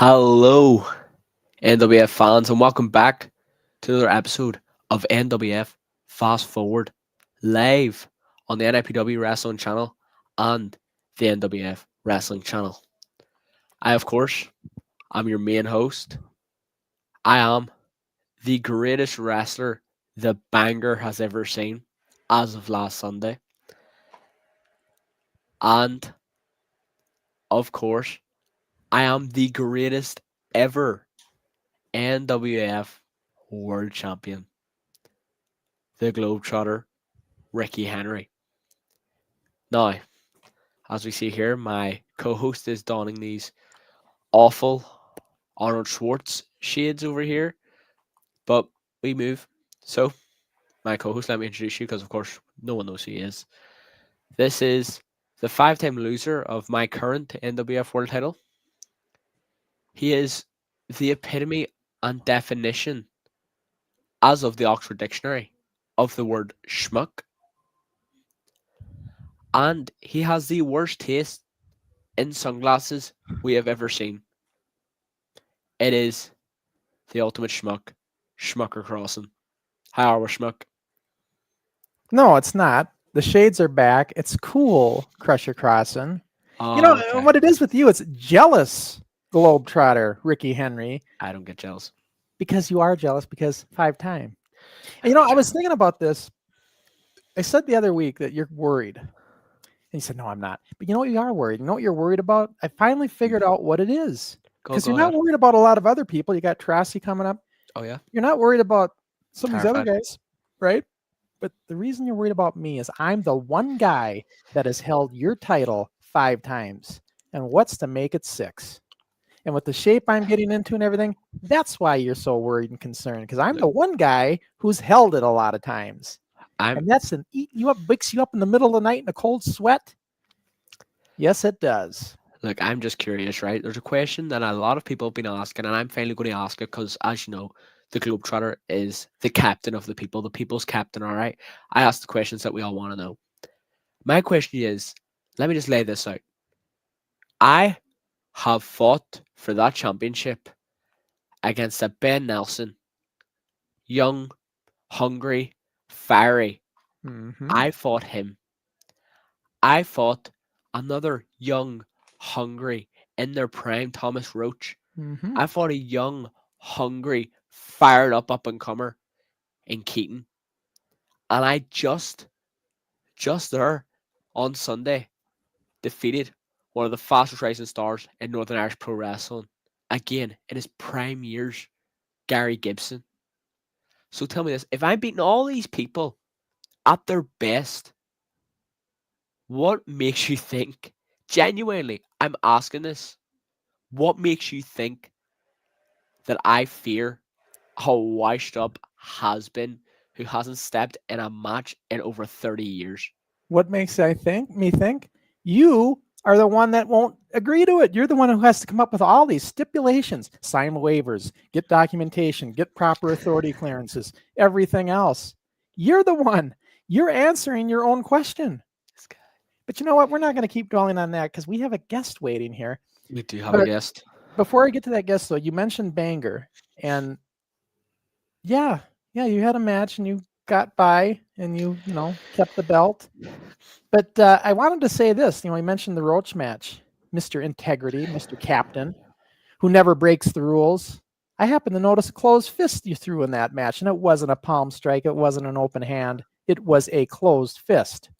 Hello, NWF fans, and welcome back to another episode of NWF Fast Forward live on the NIPW Wrestling channel and the NWF Wrestling channel. Of course, I'm your main host. I am the greatest wrestler the Banger has ever seen as of last Sunday. And, of course, I am the greatest ever NWF World Champion, the Globetrotter, Ricky Henry. Now, as we see here, my co-host is donning these awful Arnold Schwartz shades over here, but we move. So, my co-host, let me introduce you because, of course, no one knows who he is. This is the five-time loser of my current NWF World title. He is the epitome and definition, as of the Oxford Dictionary, of the word schmuck. And he has the worst taste in sunglasses we have ever seen. It is the ultimate schmuck, Schmucker Crossen. How are we, schmuck? No, it's not. The shades are back. It's cool, Crusher Crossen. Oh, okay. What it is with you, it's jealous, Globetrotter, Ricky Henry. I don't get jealous. Because you are jealous, because 5-time. And I was thinking about this. I said the other week that you're worried. And you said, no, I'm not. But you know what you are worried? You know what you're worried about? I finally figured out what it is. Because you're not worried about a lot of other people. You got Trassi coming up. Oh, yeah? You're not worried about some of these other Terrified. guys, right? But the reason you're worried about me is I'm the one guy that has held your title 5 times. And what's to make it 6? And with the shape I'm getting into and everything, that's why you're so worried and concerned. Because I'm the one guy who's held it a lot of times. And that's an eat you up, wakes you up in the middle of the night in a cold sweat. Yes, it does. Look, I'm just curious, right? There's a question that a lot of people have been asking, and I'm finally going to ask it because, as you know, the Globetrotter is the captain of the people, the people's captain, all right? I ask the questions that we all want to know. My question is, let me just lay this out. I have fought for that championship against a Ben Nelson, young, hungry, fiery. I fought him. I fought another young, hungry, in their prime Thomas Roach. I fought a young, hungry, fired up and comer in Keaton. And I just there on Sunday defeated one of the fastest rising stars in Northern Irish Pro Wrestling. Again, in his prime years, Gary Gibson. So tell me this, if I'm beating all these people at their best, what makes you think, genuinely, I'm asking this, what makes you think that I fear a washed up has-been who hasn't stepped in a match in over 30 years? What makes me think you are the one that won't agree to it. You're the one who has to come up with all these stipulations, sign waivers, get documentation, get proper authority clearances, everything else. You're the one. You're answering your own question. But you know what? We're not going to keep dwelling on that because we have a guest waiting here. We do have a guest. Before I get to that guest, though, you mentioned Banger. And yeah, you had a match and you got by and you kept the belt. But I wanted to say this. You mentioned the Roach match, Mr. Integrity, Mr. Captain, who never breaks the rules. I happened to notice a closed fist you threw in that match, and it wasn't a palm strike. It wasn't an open hand. It was a closed fist.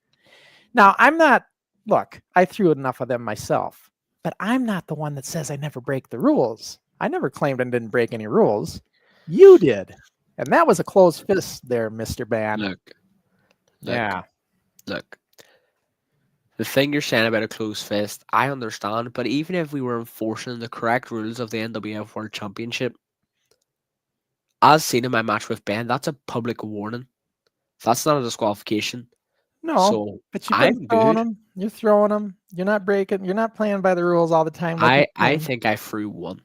Now, I threw enough of them myself, but I'm not the one that says I never break the rules. I never claimed I didn't break any rules. You did. And that was a closed fist there, Mr. Band. Look. The thing you're saying about a closed fist, I understand, but even if we were enforcing the correct rules of the NWF World Championship, as seen in my match with Ben, that's a public warning. That's not a disqualification. No, so but you've throwing them. You're throwing them. You're not breaking. You're not playing by the rules all the time. I think I threw one.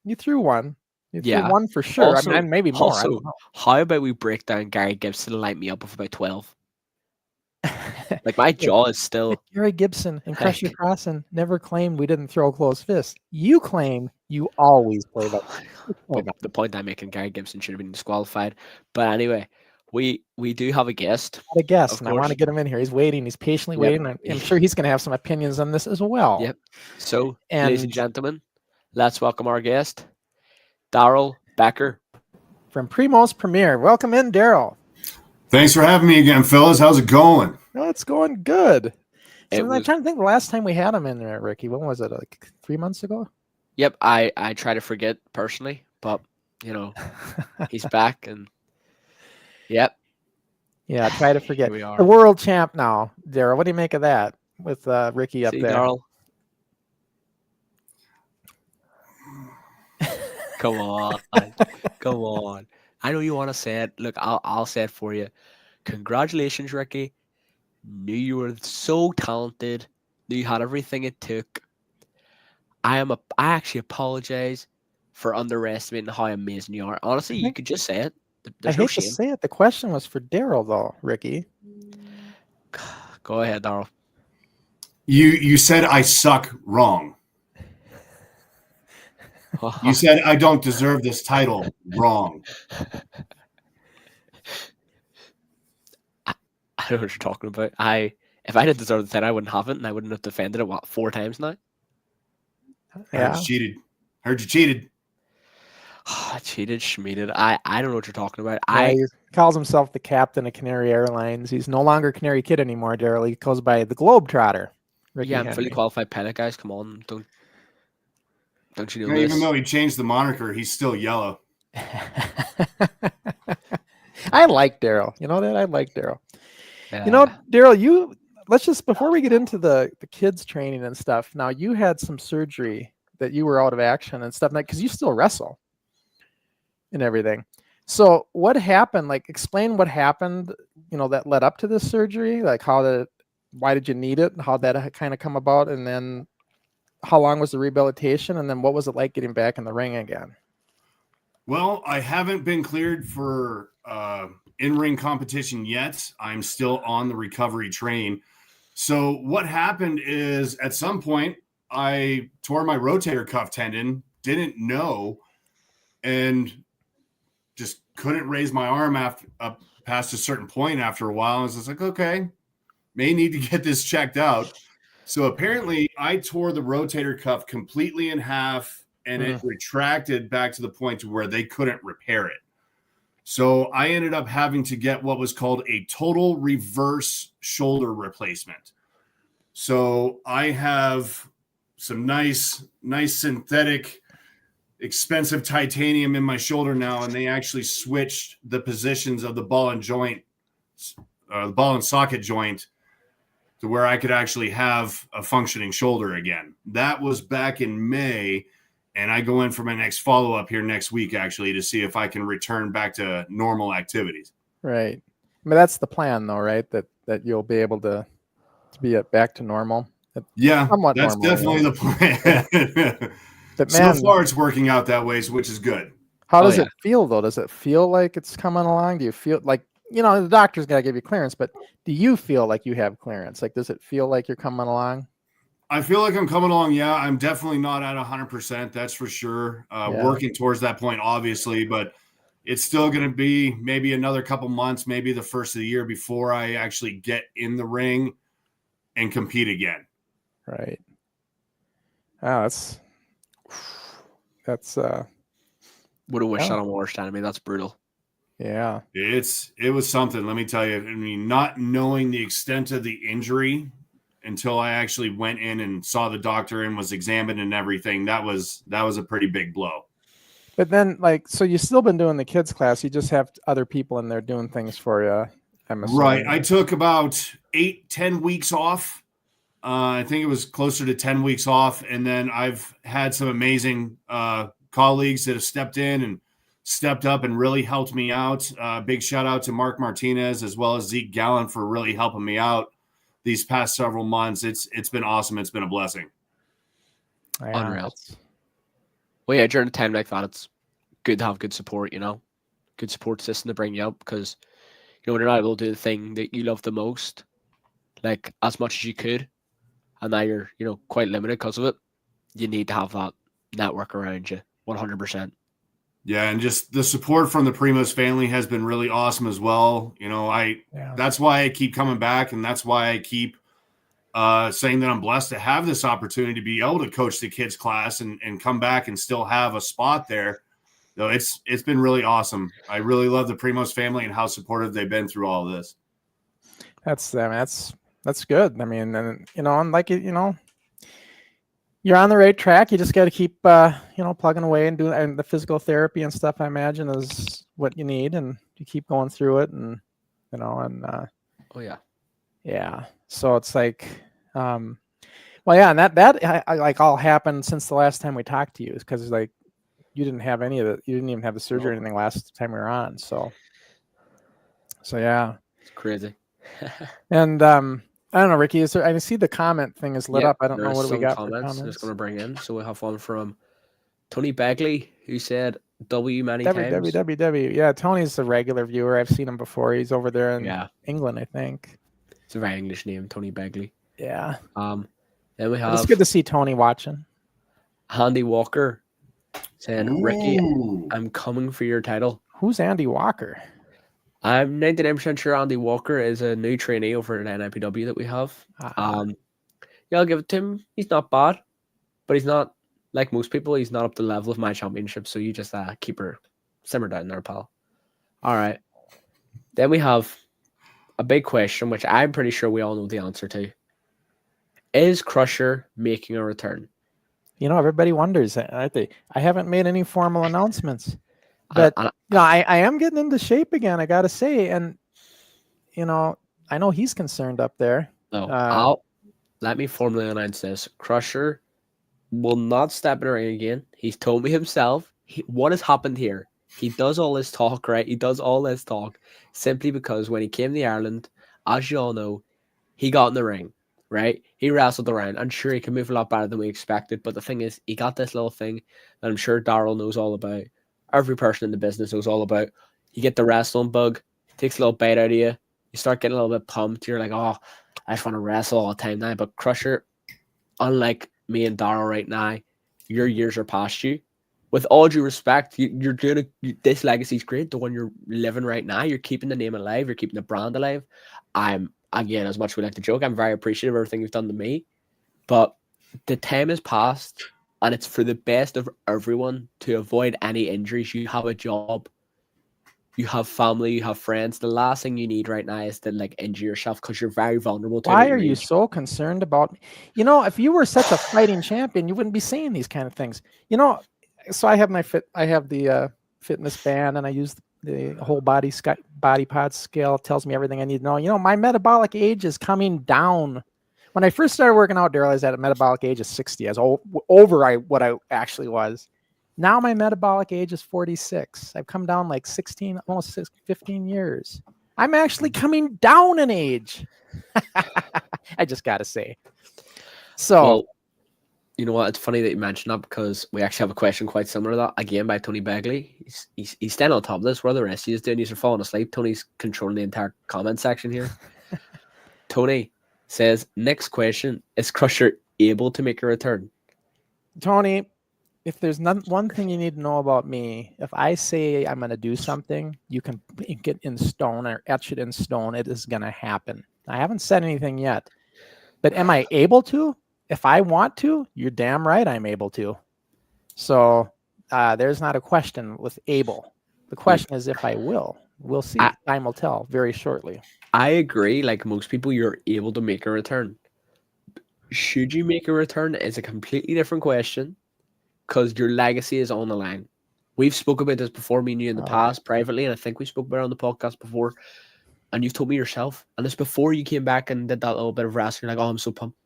You threw one. You threw one for sure. Also, I mean, maybe more. I don't know. How about we break down Gary Gibson and light me up with about 12? Like, my jaw is still... Gary Gibson and Crusher Crossen never claimed we didn't throw closed fists. You claim You always play by The point I'm making, Gary Gibson should have been disqualified. But anyway, we do have a guest. a guest, Of and I want course. to get him in here. He's waiting. He's patiently Yep. waiting. I'm sure he's going to have some opinions on this as well. Yep. So, ladies and And gentlemen, let's welcome our guest, Darrell Becker. from Primos Premier, welcome in, Darrell. Thanks for having me again, fellas. How's it going? Oh, it's going good. So I'm was- trying to think the last time we had him in there, Ricky. When was it? Like 3 months ago? Yep, I try to forget personally, but you know, he's back and yep. Yeah, try to forget. Here we are. The world champ now, Darrell. What do you make of that with Ricky up See, there? Darrell? Come on. Come on. I know you want to say it. Look, I'll say it for you. Congratulations, Ricky. Knew you were so talented. Knew you had everything it took. I actually apologize for underestimating how amazing you are. Honestly, you could just say it. I There's no hate to shame. say it. The question was for Darrell, though, Ricky. Go ahead, Darrell. You said I suck wrong. You said I don't deserve this title wrong. I don't know what you're talking about. If I didn't deserve the title, I wouldn't have it, and I wouldn't have defended it 4 times now. Heard you cheated. Heard you cheated. Cheated, schmeated. I don't know what you're talking about. Yeah, he calls himself the captain of Canary Airlines. He's no longer Canary Kid anymore, Darrell. He goes by the Globetrotter. Ricky I'm Henry. fully qualified pilot, guys. Come on, don't you know Even this? though he changed the moniker, he's still yellow. I like Darrell. You know that? I like Darrell. Yeah. You know, Darrell, let's just, before we get into the kids training and stuff, now you had some surgery that you were out of action and stuff, because you still wrestle and everything. So what happened? Like, explain what happened, that led up to this surgery, like why did you need it? How that kind of come about? And then how long was the rehabilitation? And then what was it like getting back in the ring again? Well, I haven't been cleared for in-ring competition yet. I'm still on the recovery train. So what happened is at some point I tore my rotator cuff tendon, didn't know, and just couldn't raise my arm up past a certain point after a while. I was just like, okay, may need to get this checked out. So apparently I tore the rotator cuff completely in half, and it retracted back to the point to where they couldn't repair it. So I ended up having to get what was called a total reverse shoulder replacement. So I have some nice synthetic, expensive titanium in my shoulder now, and they actually switched the positions of the ball and socket joint to where I could actually have a functioning shoulder again. That was back in May, and I go in for my next follow-up here next week, actually, to see if I can return back to normal activities. Right. I mean, that's the plan, though, right? That you'll be able to be back to normal. Yeah, Somewhat that's normal, definitely the plan. But So man, far, it's working out that way, which is good. how does it feel, though? Does it feel like it's coming along? Do you feel like, the doctor's got to give you clearance, but do you feel like you have clearance? Like, does it feel like you're coming along? I feel like I'm coming along. Yeah, I'm definitely not at 100%. That's for sure. Working towards that point, obviously, but it's still going to be maybe another couple months, maybe the first of the year before I actually get in the ring and compete again. Right. Oh, that's Would have wished that on worst enemy. That's brutal. yeah. It was something, let me tell you. I mean, not knowing the extent of the injury until I actually went in and saw the doctor and was examined and everything, that was a pretty big blow. But then, so you've still been doing the kids class. You just have other people in there doing things for you. I'm assuming. Right. I took about 8-10 weeks off. I think it was closer to 10 weeks off. And then I've had some amazing colleagues that have stepped in and stepped up and really helped me out. Big shout out to Mark Martinez as well as Zeke Gallen for really helping me out these past several months. It's been awesome. It's been a blessing. Yeah, Unreal. Well, yeah, during a time like that, it's good to have good support, good support system to bring you up, because, when you're not able to do the thing that you love the most, as much as you could, and now you're, quite limited because of it, you need to have that network around you. 100%. Yeah, and just the support from the Primos family has been really awesome as well. That's why I keep coming back, and that's why I keep saying that I'm blessed to have this opportunity to be able to coach the kids class and come back and still have a spot there. So it's been really awesome. I really love the Primos family and how supportive they've been through all of this. That's good. I mean, and you're on the right track. You just got to keep plugging away and doing, and the physical therapy and stuff, I imagine, is what you need, and you keep going through it, and oh yeah. So it's like, and that like all happened since the last time we talked to you, because like you didn't have any of it. You didn't even have the surgery or anything last time we were on. So yeah, it's crazy. And I don't know, Ricky. I see the comment thing is lit up. I don't know what we got for comments. I'm just going to bring in. So we have one from Tony Begley, who said W many times. WWW. Yeah, Tony's a regular viewer. I've seen him before. He's over there in England, I think. It's a very English name, Tony Begley. Yeah. Then we have. It's good to see Tony watching. Andy Walker saying, Ricky, I'm coming for your title. Who's Andy Walker? I'm 99% sure Andy Walker is a new trainee over at NIPW that we have. I'll give it to him. He's not bad, but he's not, like most people, he's not up to the level of my championship. So you just keep her simmer down there, pal. All right. Then we have a big question, which I'm pretty sure we all know the answer to. Is Crusher making a return? Everybody wonders, aren't they? I haven't made any formal announcements. But I am getting into shape again, I got to say. And, I know he's concerned up there. Let me formally announce this. Crusher will not step in a ring again. He's told me himself. What has happened here? He does all this talk, right? He does all this talk simply because when he came to Ireland, as you all know, he got in the ring, right? He wrestled around. I'm sure he can move a lot better than we expected. But the thing is, he got this little thing that I'm sure Darrell knows all about. Every person in the business knows all about. You get the wrestling bug, takes a little bite out of you. You start getting a little bit pumped. You're like, oh, I just want to wrestle all the time now. But Crusher, unlike me and Darrell right now, your years are past you. With all due respect, you're doing this legacy's great. The one you're living right now, you're keeping the name alive. You're keeping the brand alive. Again, as much as we like to joke, I'm very appreciative of everything you've done to me. But the time has passed. And it's for the best of everyone to avoid any injuries. You have a job, you have family, you have friends. The last thing you need right now is to injure yourself because you're very vulnerable to it. Why are you so concerned about me? If you were such a fighting champion, you wouldn't be saying these kind of things. So I have the fitness band, and I use the whole body pod scale. It tells me everything I need to know. My metabolic age is coming down. When I first started working out, Darrell, I was at a metabolic age of 60. I was over what I actually was. Now my metabolic age is 46. I've come down like 15 years. I'm actually coming down in age. I just got to say. So, well, you know what? It's funny that you mentioned that because we actually have a question quite similar to that, again, by Tony Begley. He's standing on top of this. Where the rest of you doing? You're falling asleep. Tony's controlling the entire comment section here. Tony says, next question, is Crusher able to make a return? Tony, if there's one thing you need to know about me, if I say I'm going to do something, you can get in stone or etch it in stone. It is going to happen. I haven't said anything yet, but am I able to? If I want to, you're damn right I'm able to. So there's not a question with able. The question is if I will. We'll see. Time will tell very shortly. I agree. Like most people, you're able to make a return. Should you make a return is a completely different question because your legacy is on the line. We've spoken about this before, me and you in the past privately, and I think we spoke about it on the podcast before. And you've told me yourself, and it's before you came back and did that little bit of wrestling. You're like, oh, I'm so pumped.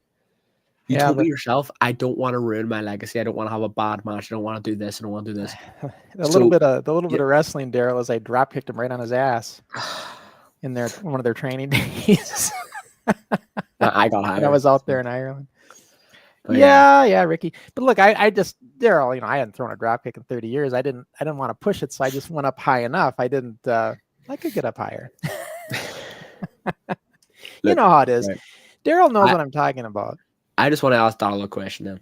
You told me yourself, I don't want to ruin my legacy. I don't want to have a bad match. I don't want to do this. I don't want to do this. The little bit of wrestling, Darrell, is I drop kicked him right on his ass in one of their training days. I got hired. I was out there in Ireland. Yeah, Ricky. But look, I just, Darrell, I hadn't thrown a drop kick in 30 years. I didn't want to push it, so I just went up high enough. I could get up higher. You know how it is. Right. Darrell knows what I'm talking about. I just want to ask Darrell a question then.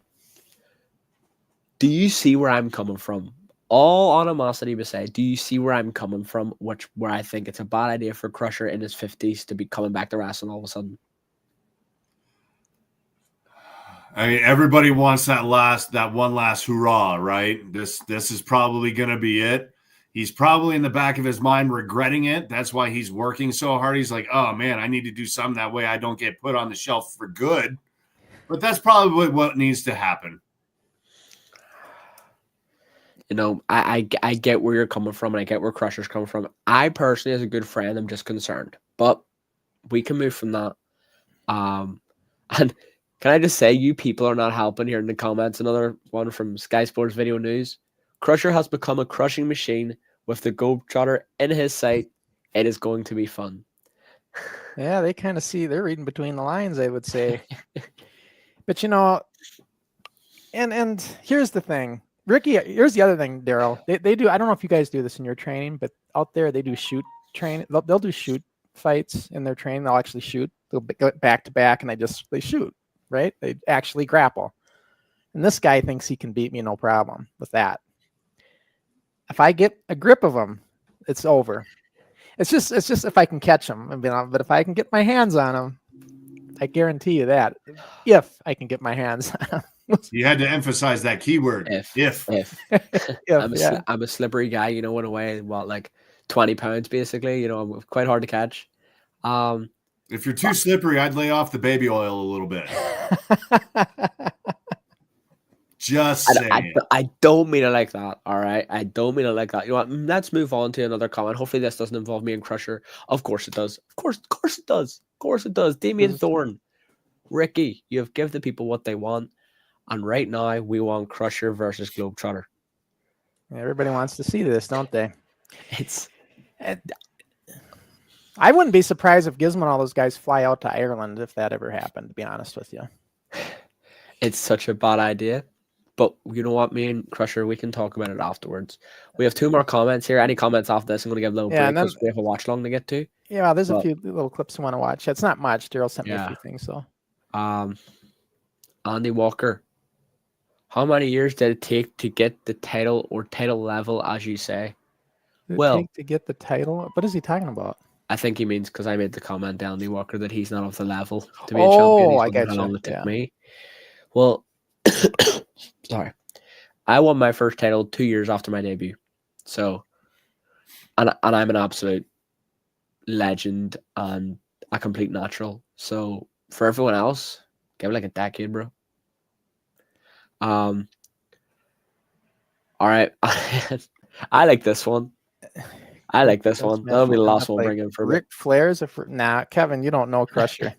Do you see where I'm coming from? All animosity beside, do you see where I'm coming from? Where I think it's a bad idea for Crusher in his 50s to be coming back to wrestling all of a sudden. I mean, everybody wants that one last hurrah, right? This is probably going to be it. He's probably in the back of his mind regretting it. That's why he's working so hard. He's like, oh man, I need to do something that way I don't get put on the shelf for good. But that's probably what needs to happen. You know, I get where you're coming from, and I get where Crusher's coming from. I personally, as a good friend, I'm just concerned. But we can move from that. And can I just say, you people are not helping here in the comments. Another one from Sky Sports Video News. Crusher has become a crushing machine with the Globetrotter in his sight. It is going to be fun. Yeah, they kind of they're reading between the lines, I would say. But, you know, and here's the thing. Ricky, here's the other thing, Darrell. They do, I don't know if you guys do this in your training, but out there they do shoot training. They'll do shoot fights in their training. They'll actually shoot. They'll go back to back, and they shoot, right? They actually grapple. And this guy thinks he can beat me, no problem with that. If I get a grip of him, it's over. It's just if I can catch him. But if I can get my hands on him, I guarantee you that. If I can get my hands on him. You had to emphasize that keyword. If. I'm a slippery guy, you know, in a way, like 20 pounds basically. You know, I'm quite hard to catch. If you're too slippery, I'd lay off the baby oil a little bit. Just saying. I don't mean it like that, all right? I don't mean it like that. You know what? Let's move on to another comment. Hopefully this doesn't involve me and Crusher. Of course it does. Of course it does. Of course it does. Damien Thorne. Ricky, you have given the people what they want. And right now, we want Crusher versus Globetrotter. Everybody wants to see this, don't they? I wouldn't be surprised if Gizmo and all those guys fly out to Ireland if that ever happened, to be honest with you. It's such a bad idea. But you know what, me and Crusher, we can talk about it afterwards. We have 2 more comments here. Any comments after this? I'm going to give a little break because we have a watch long to get to. Yeah, there's a few little clips I want to watch. It's not much. Darrell sent me a few things. So, Andy Walker. How many years did it take to get the title or title level, as you say? To get the title? What is he talking about? I think he means, because I made the comment to Andy Walker that he's not of the level to be a champion. I get how you. long it took me. Well, sorry. I won my first title 2 years after my debut. So, and I'm an absolute legend and a complete natural. So, for everyone else, give it like a decade, bro. All right. I like this one. That'll be the last one we'll bring in for Ric Flair's Kevin, you don't know Crusher.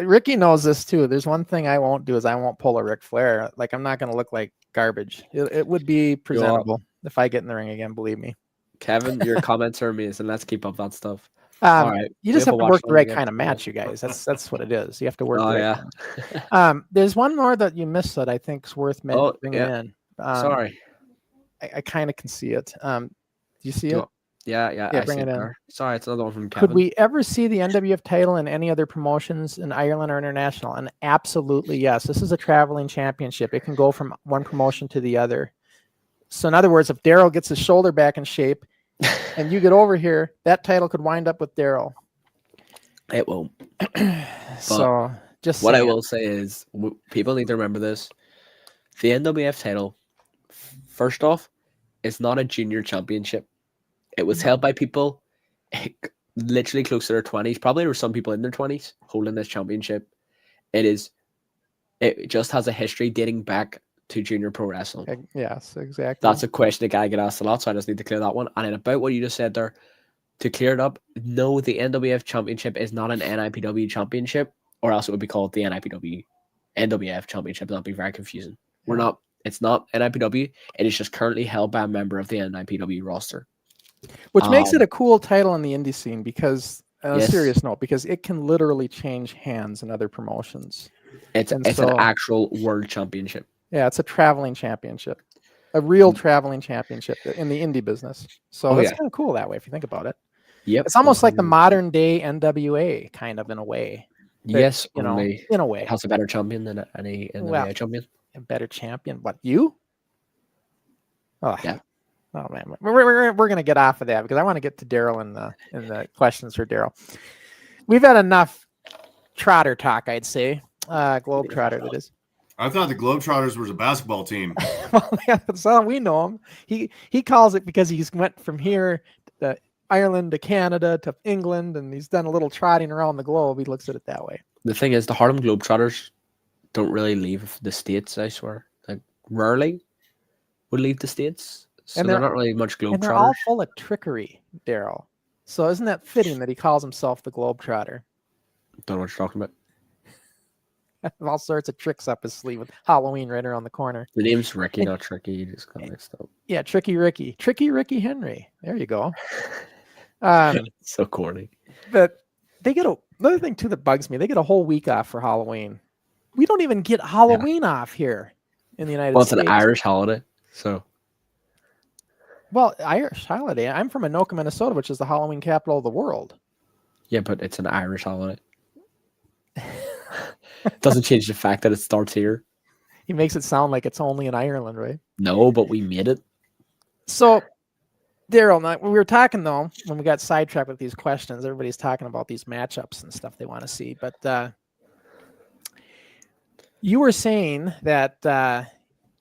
Ricky knows this too. There's one thing I won't do is I won't pull a Ric Flair. Like, I'm not going to look like garbage. It would be presentable if I get in the ring again, believe me. Kevin, your comments are amazing. Let's keep up that stuff. All right. You just have to work the right kind of match, you guys. That's what it is. You have to work the right kind. There's one more that you missed that I think is worth bringing in. Sorry. I kind of can see it. Do you see it? Yeah, bring it in. Sorry, it's another one from Kevin. Could we ever see the NWF title in any other promotions in Ireland or international? And absolutely yes. This is a traveling championship. It can go from one promotion to the other. So in other words, if Darrell gets his shoulder back in shape and you get over here, that title could wind up with Darrell. It won't. So just what I will say is people need to remember this. The NWF title, first off, it's not a junior championship. It was held by people literally close to their 20s. Probably there were some people in their 20s holding this championship. It just has a history dating back to junior pro wrestling. Yes, exactly. That's a question that I get asked a lot, so I just need to clear that one. And then about what you just said there, to clear it up, no, the NWF championship is not an NIPW championship, or else it would be called the NWF championship. That'd be very confusing. It's not NIPW. It is just currently held by a member of the NIPW roster. Which makes it a cool title in the indie scene because, on a serious note, because it can literally change hands in other promotions. It's an actual world championship. Yeah, it's a traveling championship. A real traveling championship in the indie business. So that's kind of cool that way if you think about it. Yep. It's almost like the modern day NWA, kind of in a way. Yes, in a way. Has a better champion than any NWA champion. A better champion? What, you? Oh, Yeah. Oh man, we're going to get off of that because I want to get to Darrell and the questions for Darrell. We've had enough Trotter talk, I'd say. Globetrotter, that is. I thought the Globetrotters was a basketball team. Well, yeah, that's how we know him. He calls it because he's went from here to Ireland to Canada to England, and he's done a little trotting around the globe. He looks at it that way. The thing is, the Harlem Globetrotters don't really leave the States, I swear. Like, rarely would leave the States. So And they're not really much And they're all Globetrotters. full of trickery, Darrell. So isn't that fitting that he calls himself the Globetrotter? Don't know what you're talking about. All sorts of tricks up his sleeve with Halloween right around the corner. The name's Ricky, not Tricky. You just got mixed up. Yeah, Tricky Ricky Henry. There you go. So corny. But they get another thing too that bugs me. They get a whole week off for Halloween. We don't even get Halloween off here in the United Well, it's States. an Irish holiday, so Well, Irish holiday. I'm from Anoka, Minnesota, which is the Halloween capital of the world. yeah, but it's an Irish holiday. Doesn't change the fact that it starts here. He makes it sound like it's only in Ireland, right? No, but we made it. So, Darrell, we were talking though when we got sidetracked with these questions. Everybody's talking about these matchups and stuff they want to see, but you were saying that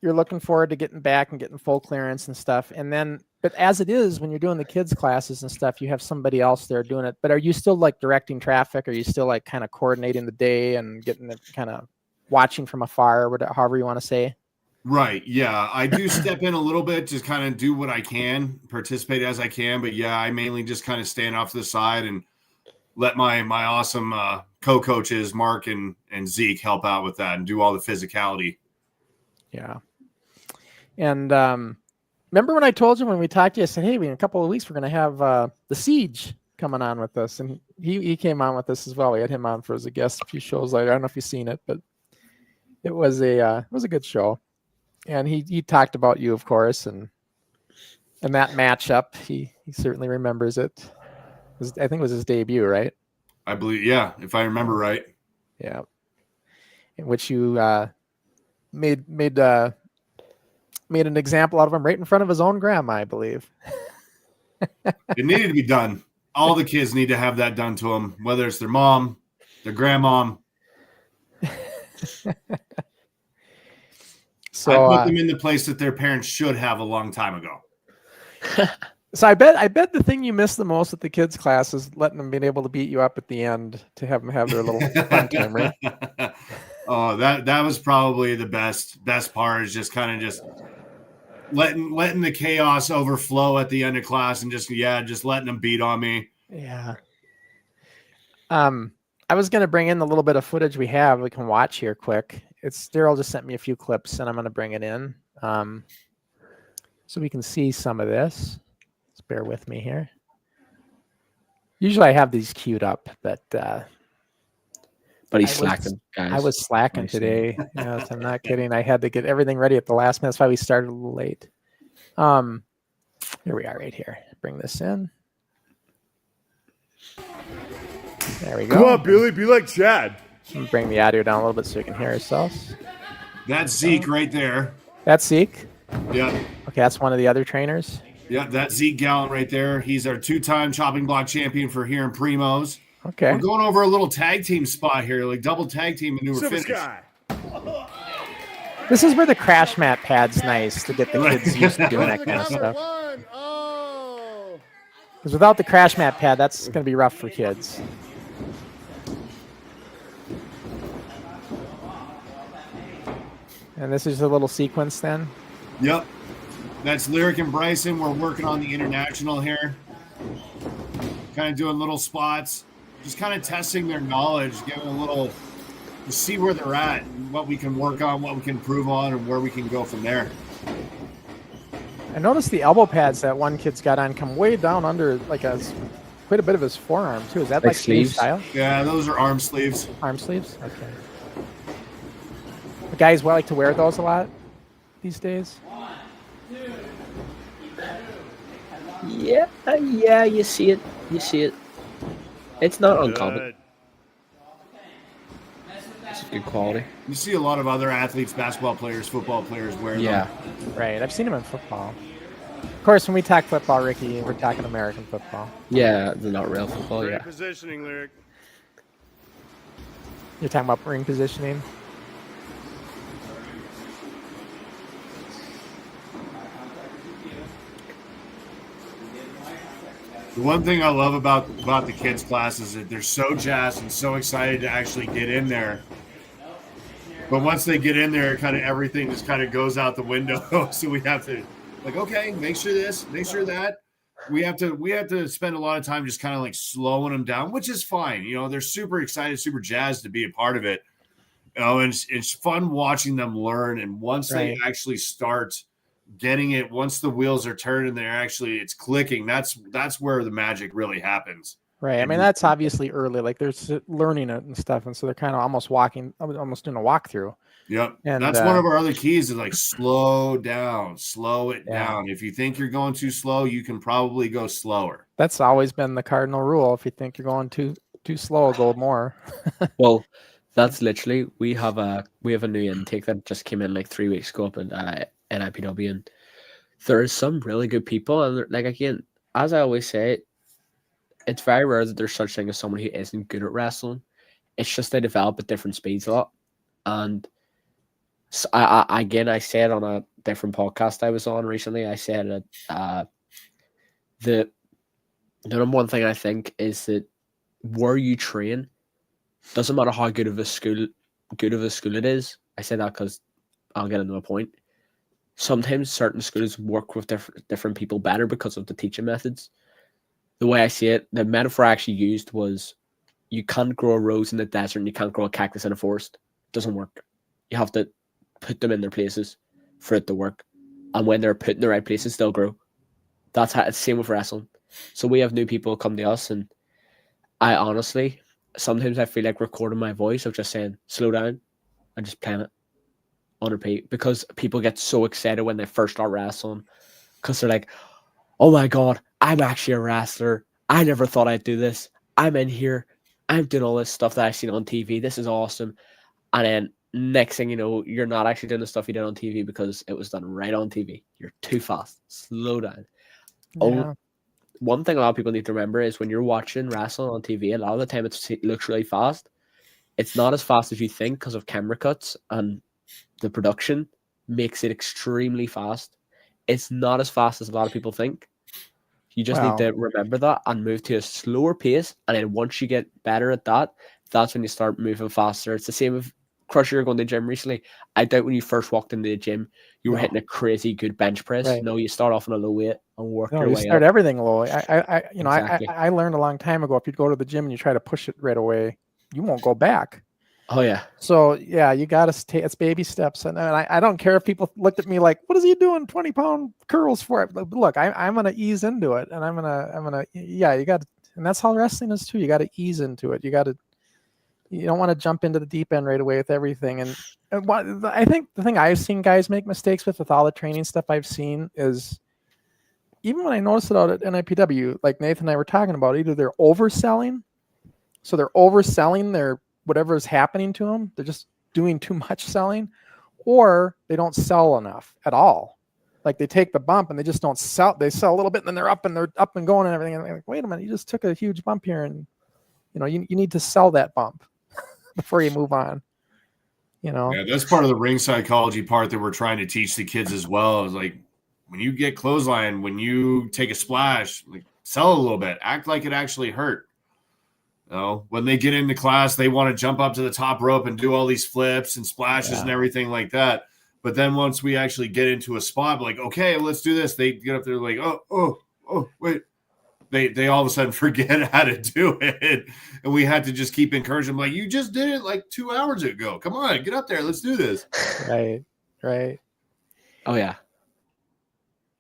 you're looking forward to getting back and getting full clearance and stuff, and then. But as it is, when you're doing the kids' classes and stuff, you have somebody else there doing it. But are you still like directing traffic? Are you still like kind of coordinating the day and getting it kind of watching from afar, or however you want to say? Right. Yeah. I do step in a little bit, just kind of do what I can, participate as I can. But yeah, I mainly just kind of stand off to the side and let my awesome co-coaches, Mark and Zeke, help out with that and do all the physicality. Yeah. And remember when I told you when we talked to you, I said, hey, in a couple of weeks, we're going to have the Siege coming on with us. And he came on with us as well. We had him on for as a guest a few shows later. I don't know if you've seen it, but it was a good show. And he talked about you, of course, and that matchup. He certainly remembers it. I think it was his debut, right? I believe, yeah, if I remember right. Yeah. In which you made an example out of him right in front of his own grandma, I believe. It needed to be done. All the kids need to have that done to them, whether it's their mom, their grandmom. So I put them in the place that their parents should have a long time ago. So I bet the thing you miss the most at the kids' class is letting them being able to beat you up at the end to have them have their little fun time, right? Oh, that was probably the best part, is just kind of just letting the chaos overflow at the end of class and just letting them beat on me. Yeah. I was going to bring in the little bit of footage we have. We can watch here quick. Darrell just sent me a few clips, and I'm going to bring it in so we can see some of this. Just bear with me here. Usually I have these queued up, but he's slacking, guys. I was slacking today. Yes, I'm not kidding. I had to get everything ready at the last minute. That's why we started a little late. Here we are right here. Bring this in. There we go. Come on, Billy. Be like Chad. Bring the audio down a little bit so we can hear ourselves. That's Zeke right there. That's Zeke? Yeah. Okay, that's one of the other trainers. Yeah, that's Zeke Gallant right there. He's our 2-time chopping block champion for here in Primos. Okay. We're going over a little tag team spot here, like double tag team maneuver finish. This is where the crash mat pad's nice to get the kids used to doing that kind of stuff. Because without the crash mat pad, that's going to be rough for kids. And this is a little sequence then? Yep. That's Lyric and Bryson. We're working on the international here. Kind of doing little spots. Just kind of testing their knowledge, giving a little to see where they're at, and what we can work on, what we can improve on, and where we can go from there. I noticed the elbow pads that one kid's got on come way down under quite a bit of his forearm too. Is that like sleeve style? Yeah, those are arm sleeves. Arm sleeves? Okay. The guys like to wear those a lot these days? Yeah, you see it. You see it. It's not uncommon. It's good quality. You see a lot of other athletes, basketball players, football players wear Yeah. them. Right. I've seen him in football. Of course, when we talk football, Ricky, we're talking American football. Yeah, they're not real football. Great Yeah. positioning, Lyric. You're talking about ring positioning. The one thing I love about the kids' class is that they're so jazzed and so excited to actually get in there. But once they get in there, kind of everything just kind of goes out the window. So we have to, like, okay, make sure this, make sure that. We have to spend a lot of time just kind of like slowing them down, which is fine. You know, they're super excited, super jazzed to be a part of it. You know, and it's fun watching them learn. And once they actually start getting it, once the wheels are turning, it's clicking. That's where the magic really happens. Right. I mean, that's obviously early. Like there's learning it and stuff, and so they're kind of almost doing a walkthrough. Yep. And that's one of our other keys is like slow down, slow it down. If you think you're going too slow, you can probably go slower. That's always been the cardinal rule. If you think you're going too slow, go more. Well, that's literally we have a new intake that just came in like 3 weeks ago up in NIPW, and there's some really good people. And like again, as I always say, it's very rare that there's such thing as someone who isn't good at wrestling. It's just they develop at different speeds a lot. And so I said on a different podcast I was on recently, I said that the number one thing I think is that where you train doesn't matter how good of a school it is. I say that because I'll get into a point. Sometimes certain schools work with different people better because of the teaching methods. The way I see it, the metaphor I actually used was you can't grow a rose in the desert and you can't grow a cactus in a forest. It doesn't work. You have to put them in their places for it to work. And when they're put in the right places, they'll grow. That's how it's the same with wrestling. So we have new people come to us, and I honestly, sometimes I feel like recording my voice of just saying, slow down and just playing it on repeat, because people get so excited when they first start wrestling because they're like, oh my God, I'm actually a wrestler. I never thought I'd do this. I'm in here. I'm doing all this stuff that I've seen on TV. This is awesome. And then next thing you know, you're not actually doing the stuff you did on TV because it was done right on TV. You're too fast. Slow down. Yeah. One thing a lot of people need to remember is when you're watching wrestling on TV, a lot of the time it looks really fast. It's not as fast as you think because of camera cuts, and the production makes it extremely fast. It's not as fast as a lot of people think. You just need to remember that and move to a slower pace. And then once you get better at that, that's when you start moving faster. It's the same with Crusher going to the gym recently. I doubt when you first walked into the gym, you were hitting a crazy good bench press. Right. No, you start off on a low weight and work your you way start up. everything low. Exactly. I learned a long time ago, if you go to the gym and you try to push it right away, you won't go back. Oh, yeah. So, yeah, you got to take it's baby steps. And I don't care if people looked at me like, what is he doing 20-pound curls for? But look, I'm going to ease into it. And I'm going to, you got to, and that's how wrestling is too. You got to ease into it. You don't want to jump into the deep end right away with everything. And I think the thing I've seen guys make mistakes with all the training stuff I've seen is, even when I noticed it out at NIPW, like Nathan and I were talking about, either they're overselling. So they're overselling their whatever is happening to them. They're just doing too much selling, or they don't sell enough at all. Like they take the bump and they just don't sell. They sell a little bit and then they're up and going and everything. And they're like, wait a minute, you just took a huge bump here, and you need to sell that bump before you move on. Yeah, that's part of the ring psychology part that we're trying to teach the kids as well. Is like when you get clothesline, when you take a splash, like sell a little bit, act like it actually hurt. When they get into class, they want to jump up to the top rope and do all these flips and splashes and everything like that. But then once we actually get into a spot, like, okay, let's do this. They get up there like, oh, wait. They all of a sudden forget how to do it. And we had to just keep encouraging them, like, you just did it like 2 hours ago. Come on, get up there. Let's do this. Right. Oh, yeah.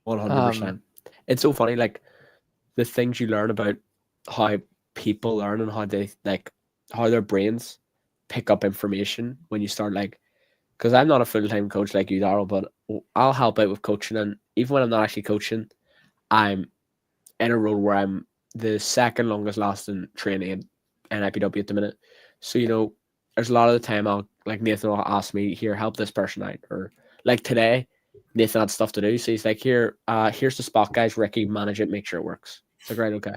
100%. It's so funny, like, the things you learn about how people learn and how their brains pick up information when you start, like, because I'm not a full-time coach like you, Darrell, but I'll help out with coaching. And even when I'm not actually coaching, I'm in a role where I'm the second longest lasting trainee in NIPW at the minute. So, there's a lot of the time like Nathan will ask me, here, help this person out, or like today, Nathan had stuff to do, so he's like, here's the spot, guys. Ricky, manage it, make sure it works. It's like, right, okay.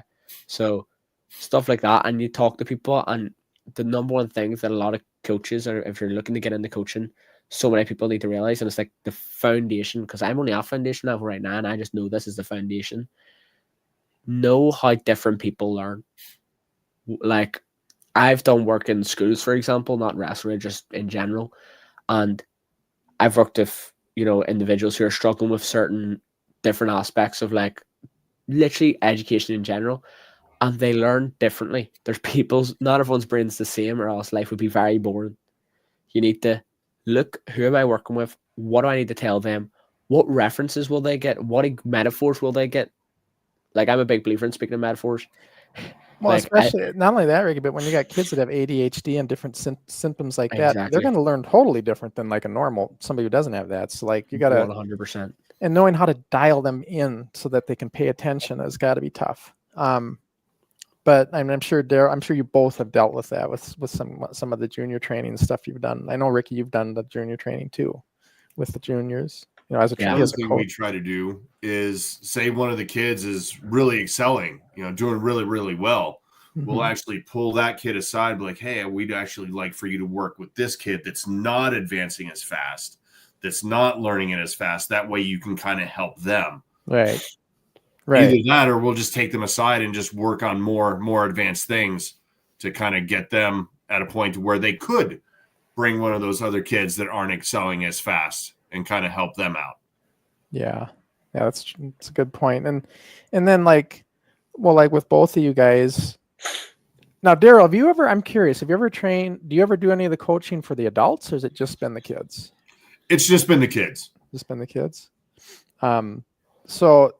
So stuff like that, and you talk to people, and the number one thing that a lot of coaches, or if you're looking to get into coaching, so many people need to realize, and it's like the foundation, because I'm only at foundation level right now, and I just know this is the foundation. Know how different people learn. Like, I've done work in schools, for example, not wrestling, just in general, and I've worked with individuals who are struggling with certain different aspects of like literally education in general, and they learn differently. There's not everyone's brain's the same, or else life would be very boring. You need to look, who am I working with? What do I need to tell them? What references will they get? What metaphors will they get? Like, I'm a big believer in speaking of metaphors. Well, Like, especially not only that, Ricky, but when you got kids that have ADHD and different symptoms like that, they're Exactly. going to learn totally different than like a normal somebody who doesn't have that. So like you got to 100%. And knowing how to dial them in so that they can pay attention has got to be tough. But I'm sure Darrell, I'm sure you both have dealt with that with some of the junior training stuff you've done. I know, Ricky, you've done the junior training too with the juniors. As a One thing we try to do is, say one of the kids is really excelling, doing really, really well. Mm-hmm. We'll actually pull that kid aside and be like, hey, we'd actually like for you to work with this kid that's not advancing as fast, that's not learning it as fast. That way you can kind of help them. Right. Either that, or we'll just take them aside and just work on more advanced things to kind of get them at a point to where they could bring one of those other kids that aren't excelling as fast and kind of help them out. Yeah, that's a good point. And then like with both of you guys. Now, Darrell, I'm curious, have you ever trained, do you ever do any of the coaching for the adults, or has it just been the kids? It's just been the kids. Just been the kids. So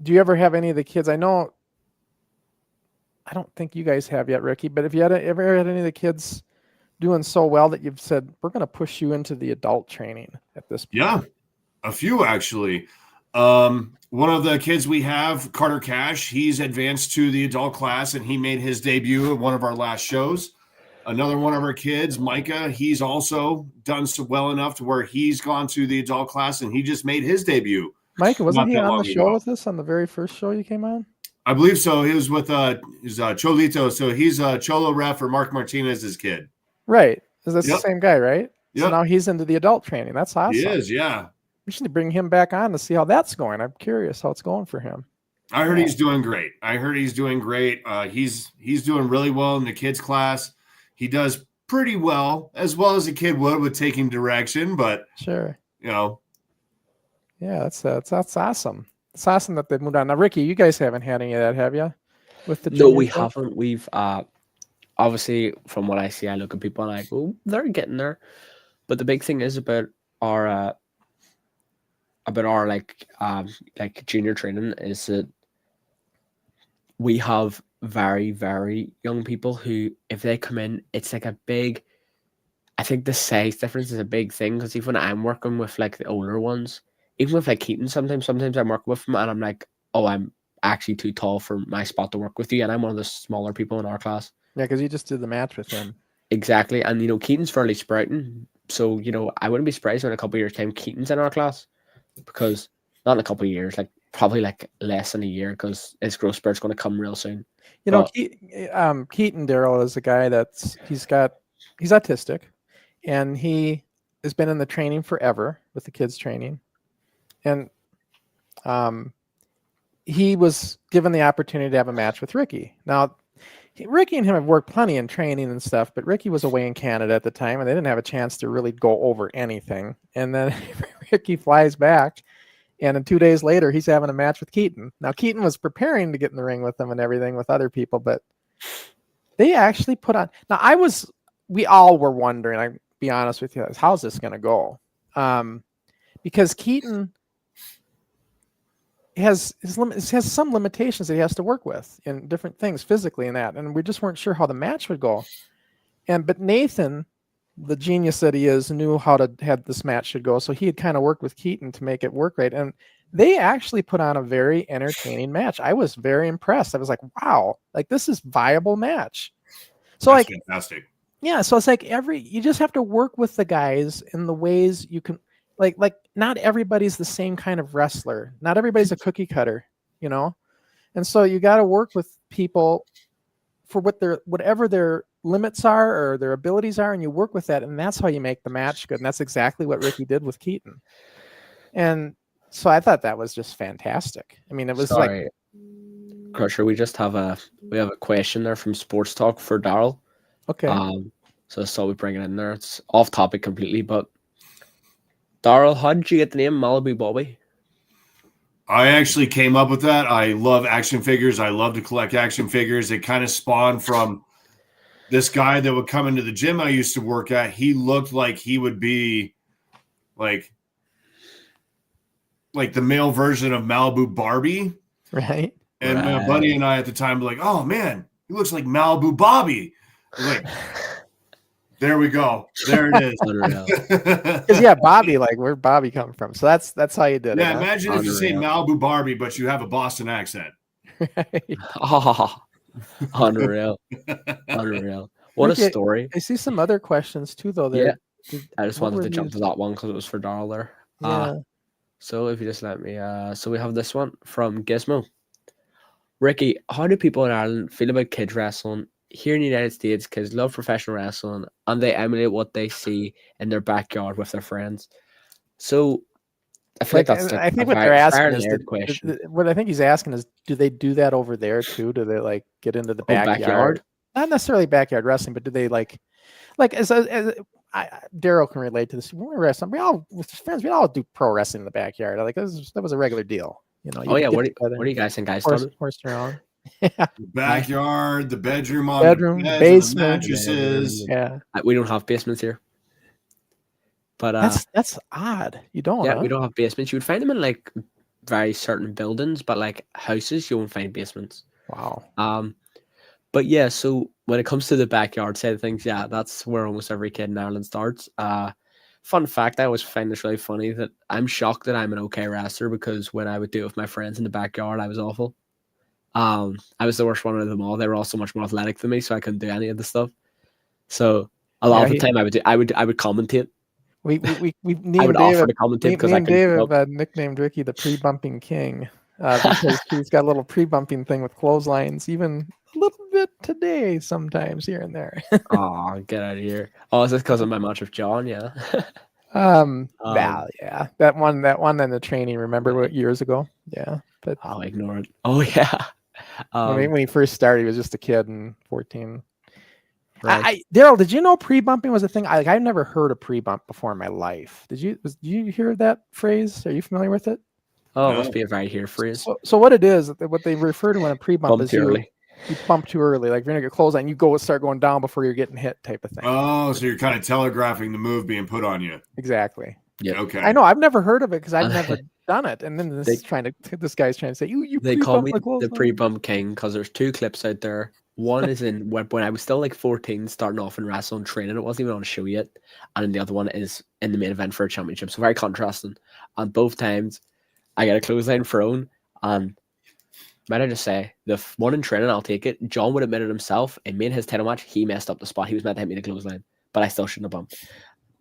do you ever have any of the kids? I don't think you guys have yet, Ricky, but if you ever had any of the kids doing so well that you've said, we're going to push you into the adult training at this point? Yeah, a few actually. One of the kids we have, Carter Cash, he's advanced to the adult class and he made his debut at one of our last shows. Another one of our kids, Micah, he's also done so well enough to where he's gone to the adult class and he just made his debut. Micah, wasn't he on the show with us on the very first show you came on? I believe so. He was with Cholito. So he's Cholo Ref for Mark Martinez's kid. Right. That's the same guy, right? Yep. So now he's into the adult training. That's awesome. He is, yeah. We should bring him back on to see how that's going. I'm curious how it's going for him. I heard he's doing great. He's doing really well in the kids class. He does pretty well as a kid would with taking direction, but sure. Yeah, that's awesome. It's awesome that they've moved on. Now, Ricky, you guys haven't had any of that, have you? No, we haven't. We've obviously, from what I see, I look at people and I go, they're getting there. But the big thing is about our like junior training is that we have very, very young people who, if they come in, it's like I think the size difference is a big thing, because even when I'm working with like the older ones, even with like Keaton, sometimes I'm working with him and I'm like, oh, I'm actually too tall for my spot to work with you, and I'm one of the smaller people in our class. Yeah, because you just did the match with him. Exactly, and Keaton's fairly sprouting, so I wouldn't be surprised when in a couple of years' time Keaton's in our class, because not in a couple of years, like probably like less than a year, because his growth spurt's going to come real soon. Keaton, Darrell, is a guy he's autistic, and he has been in the training forever with the kids training, and he was given the opportunity to have a match with Ricky. Now, Ricky and him have worked plenty in training and stuff, but Ricky was away in Canada at the time, and they didn't have a chance to really go over anything. And then Ricky flies back, and then 2 days later, he's having a match with Keaton. Now, Keaton was preparing to get in the ring with him and everything with other people, but they actually put on. Now, we all were wondering, I'll be honest with you, how's this going to go? Because Keaton has some limitations that he has to work with in different things physically and that, and we just weren't sure how the match would go. But Nathan, the genius that he is, knew how to have this match should go, so he had kind of worked with Keaton to make it work right, and they actually put on a very entertaining match. I was very impressed. I was like, wow, like this is viable match. So that's fantastic. Yeah, so it's like you just have to work with the guys in the ways you can, like not everybody's the same kind of wrestler. Not everybody's a cookie cutter, you know? And so you got to work with people for whatever their limits are or their abilities are, and you work with that, and that's how you make the match good. And that's exactly what Ricky did with Keaton. And so I thought that was just fantastic. I mean, it was Sorry, Crusher, we have a question there from Sports Talk for Darrell. Okay. So I thought we'd bring it in there. It's off topic completely, but Darrell, how did you get the name Malibu Bobby? I actually came up with that. I love action figures. I love to collect action figures. It kind of spawned from this guy that would come into the gym I used to work at. He looked like he would be like the male version of Malibu Barbie. Right. And my buddy and I at the time were like, oh man, he looks like Malibu Bobby. Like, there we go. There it is. Because yeah, Bobby, like where'd Bobby come from? So that's how you did it. Yeah, imagine if you say Malibu Barbie, but you have a Boston accent. Right. Oh, unreal. What a story. I see some other questions too, though. Yeah, I just wanted to jump to that one because it was for Darrell there. Yeah. So if you just let me, so we have this one from Gizmo. Ricky, how do people in Ireland feel about kids wrestling? Here in the United States, kids love professional wrestling and they emulate what they see in their backyard with their friends. So I feel like that's I think what they're asking is what I think he's asking is, do they do that over there too? Do they like get into the backyard? Not necessarily backyard wrestling, but do they like as Darrell can relate to this. When we were wrestling, we all with friends, we all do pro wrestling in the backyard. Like that was a regular deal. You know. What do you guys think? Guys horse around. Yeah. The backyard, the bedroom, basement, mattresses. Yeah, we don't have basements here. But that's odd. You don't? Yeah, we don't have basements. You would find them in like very certain buildings, but like houses, you won't find basements. Wow. But yeah, so when it comes to the backyard side of things, yeah, that's where almost every kid in Ireland starts. Fun fact, I always find this really funny that I'm shocked that I'm an okay wrestler because when I would do it with my friends in the backyard, I was awful. I was the worst one of them all. They were all so much more athletic than me, so I couldn't do any of the stuff. So a lot of the time, I would commentate. We named I would David, offer to commentate because I David nicknamed Ricky the pre-bumping king because he's got a little pre-bumping thing with clotheslines, even a little bit today sometimes here and there. Oh, get out of here! Oh, is this because of my match with John? Yeah. Yeah, that one in the training. Remember what years ago? Yeah, but I'll ignore it. Oh yeah. When he first started, he was just a kid and 14. Right. Darrell, did you know pre-bumping was a thing? I've never heard of pre-bump before in my life. Did you hear that phrase? Are you familiar with it? Oh, it must be a very here phrase. So what it is, what they refer to when a pre-bump is you bump too early. Like you're gonna get close and you start going down before you're getting hit, type of thing. Oh, so you're kind of telegraphing the move being put on you. Exactly. Yeah. Okay. I know. I've never heard of it because I've never done it. And then this guy's trying to say you. They call me the pre-bump king because there's two clips out there. One is in when I was still like 14, starting off in wrestling training. It wasn't even on a show yet. And then the other one is in the main event for a championship. So very contrasting. And both times I get a clothesline thrown. And might I just say, the one in training, I'll take it. John would admit it himself. In me and his title match, he messed up the spot. He was meant to hit me the clothesline. But I still shouldn't have bumped.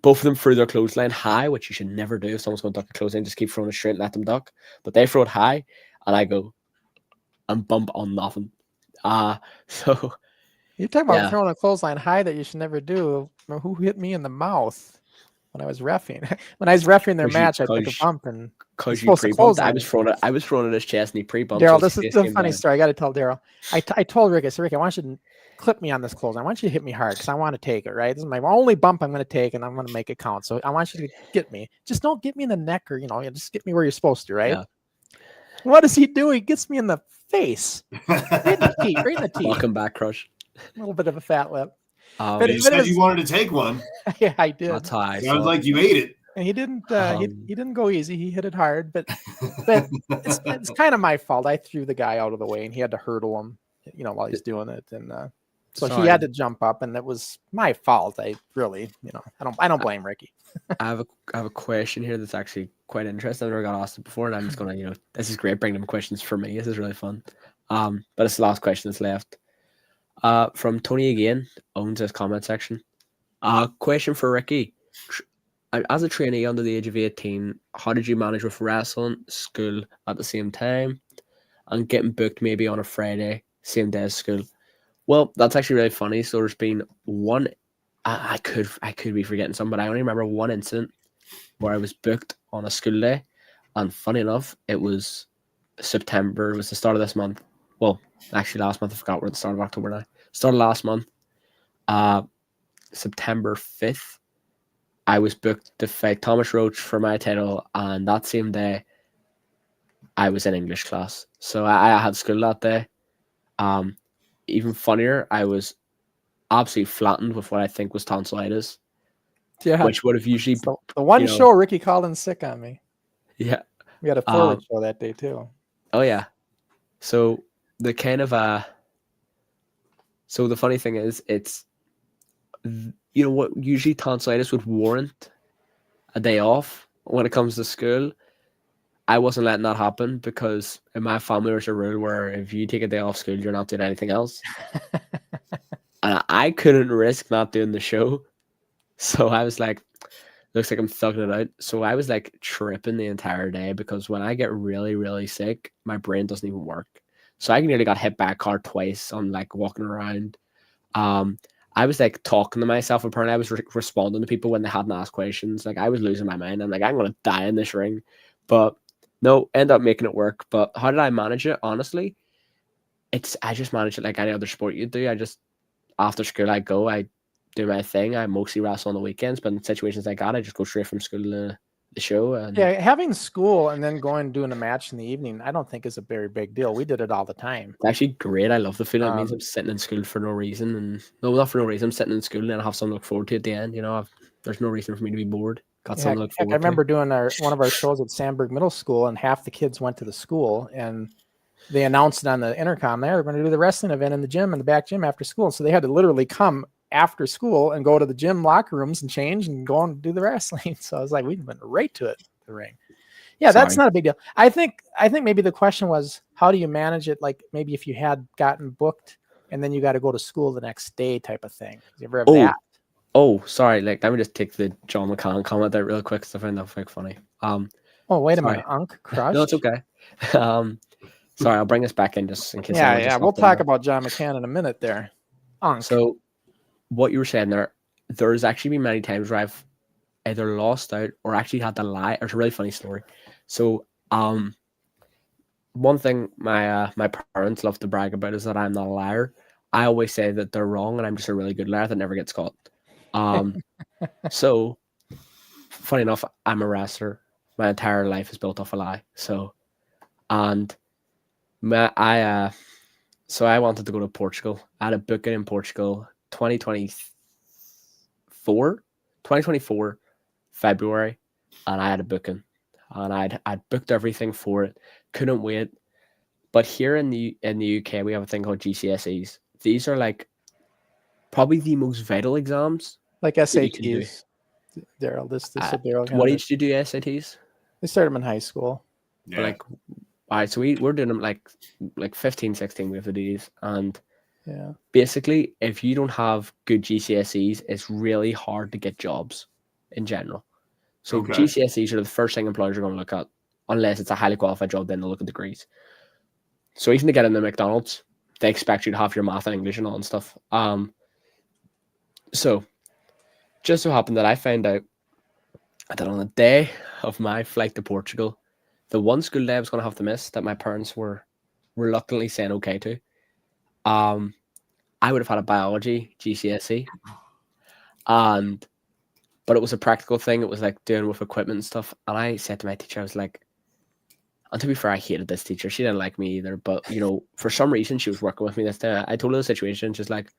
Both of them threw their clothesline high, which you should never do. If someone's going to duck the clothesline, just keep throwing it straight and let them duck. But they throw it high, and I go and bump on nothing. So you're talking about throwing a clothesline high that you should never do. Who hit me in the mouth when I was reffing? When I was reffing their match, I took a bump and because you pre-bumped. I was throwing at his chest and he pre-bumped. Darrell, this is a funny story. I got to tell Darrell. I told Rick, I said, Rick, I want you to clip me on this clothesline. I want you to hit me hard because I want to take it. Right, this is my only bump I'm going to take, and I'm going to make it count. So I want you to get me. Just don't get me in the neck, or just get me where you're supposed to. Right. Yeah. What does he do? He gets me in the face, right in the teeth. Welcome back, Crush. A little bit of a fat lip. You said you wanted to take one. Yeah, I did. That's high. Sounds like you ate it. And he didn't. He didn't go easy. He hit it hard, but it's kind of my fault. I threw the guy out of the way, and he had to hurdle him, while he's doing it, and so he had to jump up, and it was my fault. I really, I don't blame Ricky. I have a question here that's actually quite interesting. I've never got asked it before, and I'm just gonna, this is great bringing them questions for me. This is really fun. But it's the last question that's left. From Tony again, owns his comment section. Question for Ricky. As a trainee under the age of 18, how did you manage with wrestling, school at the same time, and getting booked maybe on a Friday, same day as school? Well, that's actually really funny. So there's been one. I could be forgetting some, but I only remember one incident where I was booked on a school day, and funny enough, it was September. It was the start of this month. Well, actually, last month. I forgot we're at the start of October now. Start of last month. September 5th. I was booked to fight Thomas Roach for my title, and that same day, I was in English class. So I had school that day. Even funnier, I was absolutely flattened with what I think was tonsillitis, Yeah. which would have usually So the one show Ricky called in sick on me. Yeah. We had a forward show that day too. Oh yeah. So the kind of so the funny thing is, it's what usually tonsillitis would warrant a day off when it comes to school. I wasn't letting that happen because in my family there's a rule where if you take a day off school, you're not doing anything else. And I couldn't risk not doing the show. So I was like, looks like I'm thugging it out. So I was like tripping the entire day because when I get really, really sick, my brain doesn't even work. So I nearly got hit by a car twice on like walking around. I was like talking to myself. Apparently I was responding to people when they hadn't asked questions. Like I was losing my mind. I'm like, I'm going to die in this ring. But no, end up making it work. But how did I manage it? Honestly, I just manage it like any other sport you do. After school, I do my thing. I mostly wrestle on the weekends, but in situations like that, I just go straight from school to the show. And yeah, having school and then going and doing a match in the evening, I don't think is a very big deal. We did it all the time. It's actually great. I love the feeling. It means I'm sitting in school for no reason, and no, not for no reason. I'm sitting in school and then I have something to look forward to at the end. There's no reason for me to be bored. Got something to look forward to. I remember doing one of our shows at Sandburg Middle School, and half the kids went to the school, and they announced it on the intercom. They're going to do the wrestling event in the gym, in the back gym after school. So they had to literally come after school and go to the gym locker rooms and change and go and do the wrestling. So I was like, we went right to it, the ring. Yeah, that's not a big deal. I think maybe the question was, how do you manage it? Like maybe if you had gotten booked and then you got to go to school the next day type of thing. Did you ever have that? Oh, sorry. Like, let me just take the John McCann comment there real quick because I find that quite funny. Oh, wait a minute. Crush? No, it's okay. Sorry, I'll bring this back in just in case. Yeah. We'll talk about John McCann in a minute there. So what you were saying there's actually been many times where I've either lost out or actually had to lie. It's a really funny story. So one thing my parents love to brag about is that I'm not a liar. I always say that they're wrong and I'm just a really good liar that never gets caught. So funny enough, I'm a wrestler. My entire life is built off a lie. So and I wanted to go to Portugal. I had a booking in Portugal 2024 February, and I had a booking, and I'd booked everything for it. Couldn't wait. But here in the UK, we have a thing called GCSEs. These are like probably the most vital exams, like SATs. Darrell, Darrell. What age do you do SATs? They start them in high school. Yeah. Like, all right, so we're doing them like 15, 16. We have to do these, and yeah, basically, if you don't have good GCSEs, it's really hard to get jobs in general. So GCSEs are the first thing employers are going to look at, unless it's a highly qualified job. Then they'll look at degrees. So even to get into McDonald's, they expect you to have your math and English and all that stuff. So just so happened that I found out that on the day of my flight to Portugal, the one school day I was going to have to miss that my parents were reluctantly saying okay to, I would have had a biology GCSE, but it was a practical thing. It was like doing with equipment and stuff. And I said to my teacher, I was like, and to be fair, I hated this teacher. She didn't like me either, but for some reason she was working with me this day. I told her the situation, just like,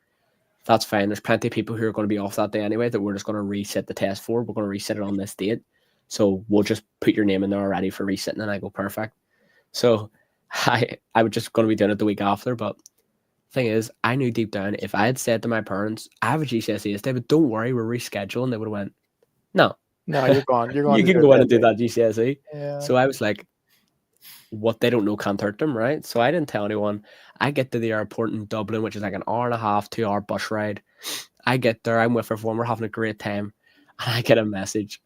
that's fine. There's plenty of people who are going to be off that day anyway that we're just going to reset the test for. We're going to reset it on this date. So we'll just put your name in there already for resetting. And I go, perfect. So I was just going to be doing it the week after. But thing is, I knew deep down, if I had said to my parents, I have a GCSE this day, but don't worry, we're rescheduling, they would have went, no, you're going. You can go in and do that GCSE. Yeah. So I was like, what they don't know can't hurt them, right? So I didn't tell anyone. I get to the airport in Dublin, which is like an hour and a half, 2 hour bus ride. I get there, I'm with everyone, we're having a great time, and I get a message.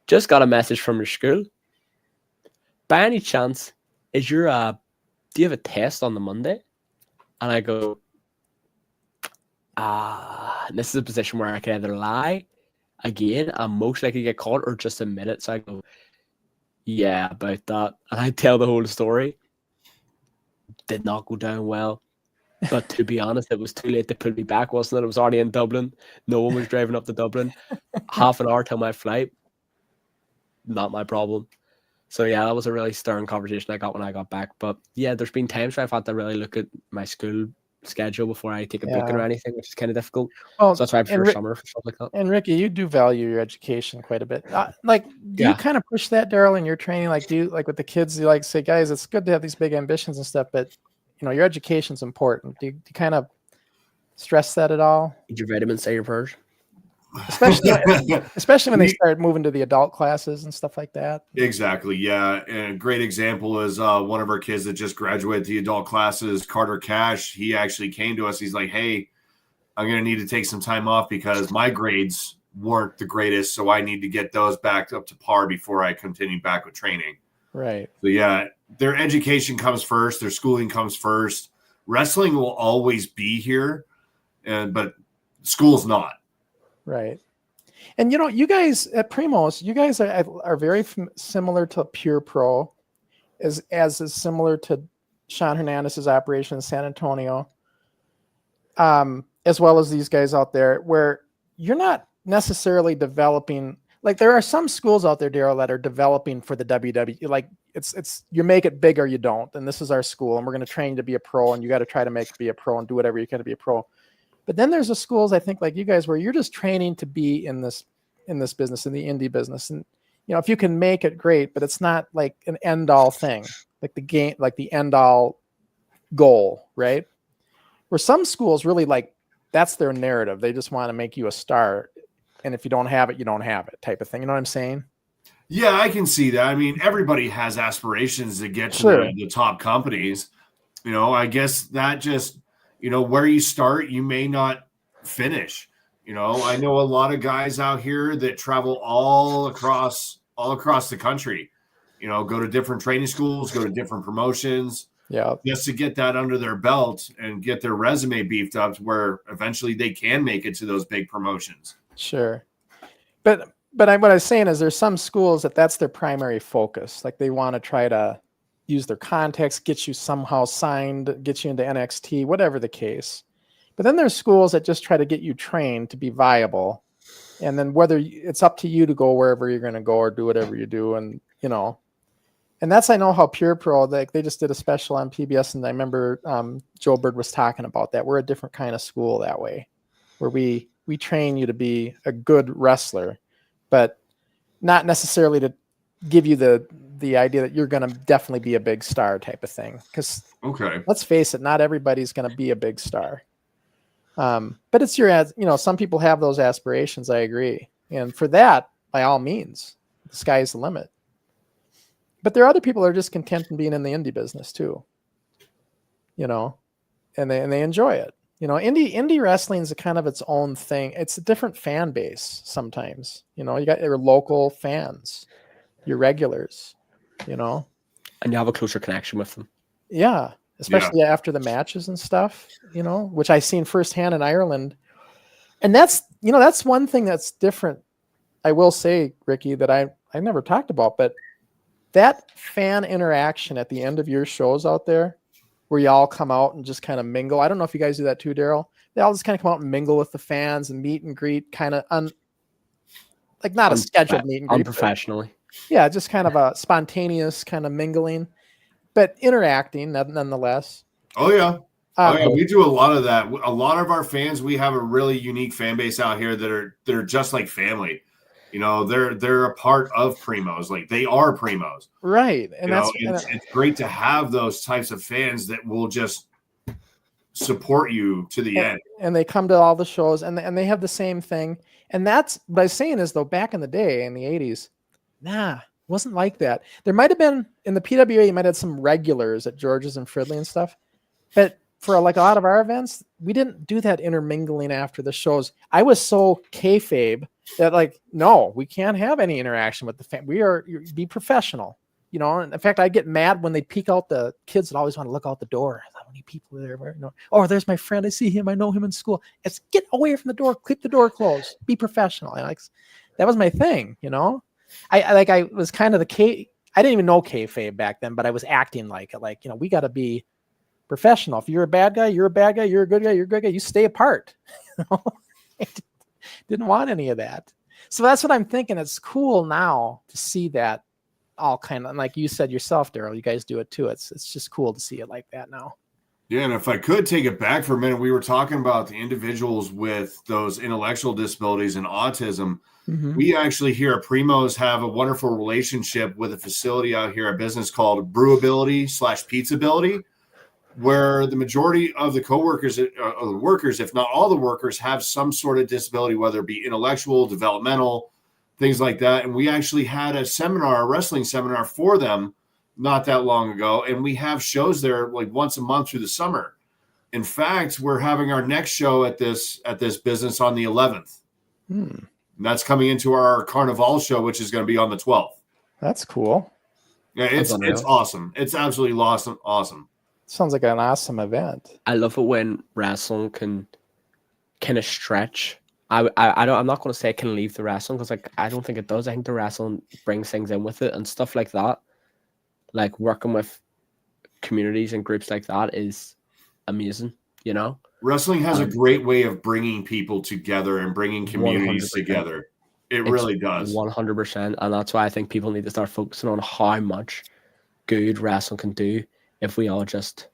Just got a message from your school. By any chance, do you have a test on the Monday? And I go, this is a position where I can either lie again and most likely get caught or just admit it. So I go, yeah, about that. And I tell the whole story. Did not go down well. But to be honest, it was too late to put me back, wasn't it? It was already in Dublin. No one was driving up to Dublin. Half an hour till my flight. Not my problem. So yeah, that was a really stern conversation I got when I got back. But yeah, there's been times where I've had to really look at my school schedule before I take a booking or anything, which is kind of difficult. Well, so that's why I prefer summer for stuff like that. And Ricky, you do value your education quite a bit. Do you kind of push that, Darrell, in your training? Like, do you, like with the kids, you like say, guys, it's good to have these big ambitions and stuff, but your education's important. Do you kind of stress that at all? Did your vitamins say your prayers? Especially when they start moving to the adult classes and stuff like that. Exactly. Yeah. And a great example is one of our kids that just graduated the adult classes, Carter Cash. He actually came to us. He's like, hey, I'm going to need to take some time off because my grades weren't the greatest. So I need to get those back up to par before I continue back with training. Right. So yeah, their education comes first. Their schooling comes first. Wrestling will always be here, but school's not. Right. And, you guys at Primos, you guys are very similar to Pure Pro, as is similar to Sean Hernandez's operation in San Antonio, as well as these guys out there, where you're not necessarily developing. Like, there are some schools out there, Darrell, that are developing for the WWE. Like, it's you make it big or you don't. And this is our school, and we're going to train you to be a pro, and you got to try to be a pro and do whatever you can to be a pro. But then there's the schools, I think, like you guys, where you're just training to be in this business, in the indie business. And, if you can make it, great, but it's not like an end all thing, like the game, like the end all goal, right? Where some schools really that's their narrative. They just want to make you a star. And if you don't have it, you don't have it type of thing. You know what I'm saying? Yeah, I can see that. I mean, everybody has aspirations to get to the top companies. I guess that just, where you start, you may not finish. I know a lot of guys out here that travel all across the country, go to different training schools, go to different promotions. Yeah. Just to get that under their belt and get their resume beefed up to where eventually they can make it to those big promotions. Sure. But what I was saying is there's some schools that's their primary focus. Like, they want to try to use their contacts, get you somehow signed, get you into NXT, whatever the case. But then there's schools that just try to get you trained to be viable. And then it's up to you to go wherever you're going to go or do whatever you do. And, and that's, I know how Pure Pro, they just did a special on PBS. And I remember Joe Bird was talking about that. We're a different kind of school that way, where we train you to be a good wrestler, but not necessarily to give you the idea that you're going to definitely be a big star type of thing. Because let's face it, not everybody's going to be a big star. But it's some people have those aspirations. I agree. And for that, by all means, the sky's the limit. But there are other people that are just content in being in the indie business too, and they enjoy it. Indie wrestling is a kind of its own thing. It's a different fan base sometimes. You got your local fans, your regulars, and you have a closer connection with them. Yeah, especially after the matches and stuff. Which I seen firsthand in Ireland, and that's one thing that's different. I will say, Ricky, that I never talked about, but that fan interaction at the end of your shows out there, where you all come out and just kind of mingle. I don't know if you guys do that too, Darrell. They all just kind of come out and mingle with the fans and meet and greet, kind of not a scheduled meet and greet. Unprofessionally. Yeah, just kind of a spontaneous kind of mingling, but interacting nonetheless. Oh, yeah. We do a lot of that. A lot of our fans, we have a really unique fan base out here that are just like family. They're a part of Primos. Like, they are Primos. Right. And it's great to have those types of fans that will just support you to the end. And they come to all the shows and they have the same thing. And that's what I was saying is, though, back in the day, in the 80s, wasn't like that. There might have been in the PWA, you might have had some regulars at George's and Fridley and stuff, but for like a lot of our events, we didn't do that intermingling after the shows. I was so kayfabe that like, no, we can't have any interaction with the fan. Be professional, you know. And in fact, I get mad when they peek out. The kids that always want to look out the door. How many people are there? You know, oh, there's my friend. I see him. I know him in school. It's get away from the door. Keep the door closed. Be professional. That was my thing, you know. I was kind of the I didn't even know kayfabe back then, but I was acting like it. Like, you know, we got to be professional. If you're a bad guy, you're a bad guy. You're a good guy, you're a good guy. You stay apart. You know? Didn't want any of that. So that's what I'm thinking. It's cool now to see that all kind of, like you said yourself, Darrell, you guys do it too. It's just cool to see it like that now. Yeah, and if I could take it back for a minute, we were talking about the individuals with those intellectual disabilities and autism. Mm-hmm. We actually here at Primos have a wonderful relationship with a facility out here, a business called Brewability/Pizzability, where the majority of the coworkers, the workers, if not all the workers, have some sort of disability, whether it be intellectual, developmental, things like that. And we actually had a wrestling seminar for them not that long ago, and we have shows there like once a month through the summer. In fact, we're having our next show at this business on the 11th. And that's coming into our Carnival show, which is going to be on the 12th. That's cool. Yeah, it's awesome. It's absolutely awesome. Sounds like an awesome event. I love it when wrestling can kind of stretch. I'm not going to say it can leave the wrestling, because like I don't think it does. I think the wrestling brings things in with it and stuff like that. Like working with communities and groups like that is amazing, you know? Wrestling has a great way of bringing people together and bringing communities 100%. together. It really does. 100%. And that's why I think people need to start focusing on how much good wrestling can do if we all just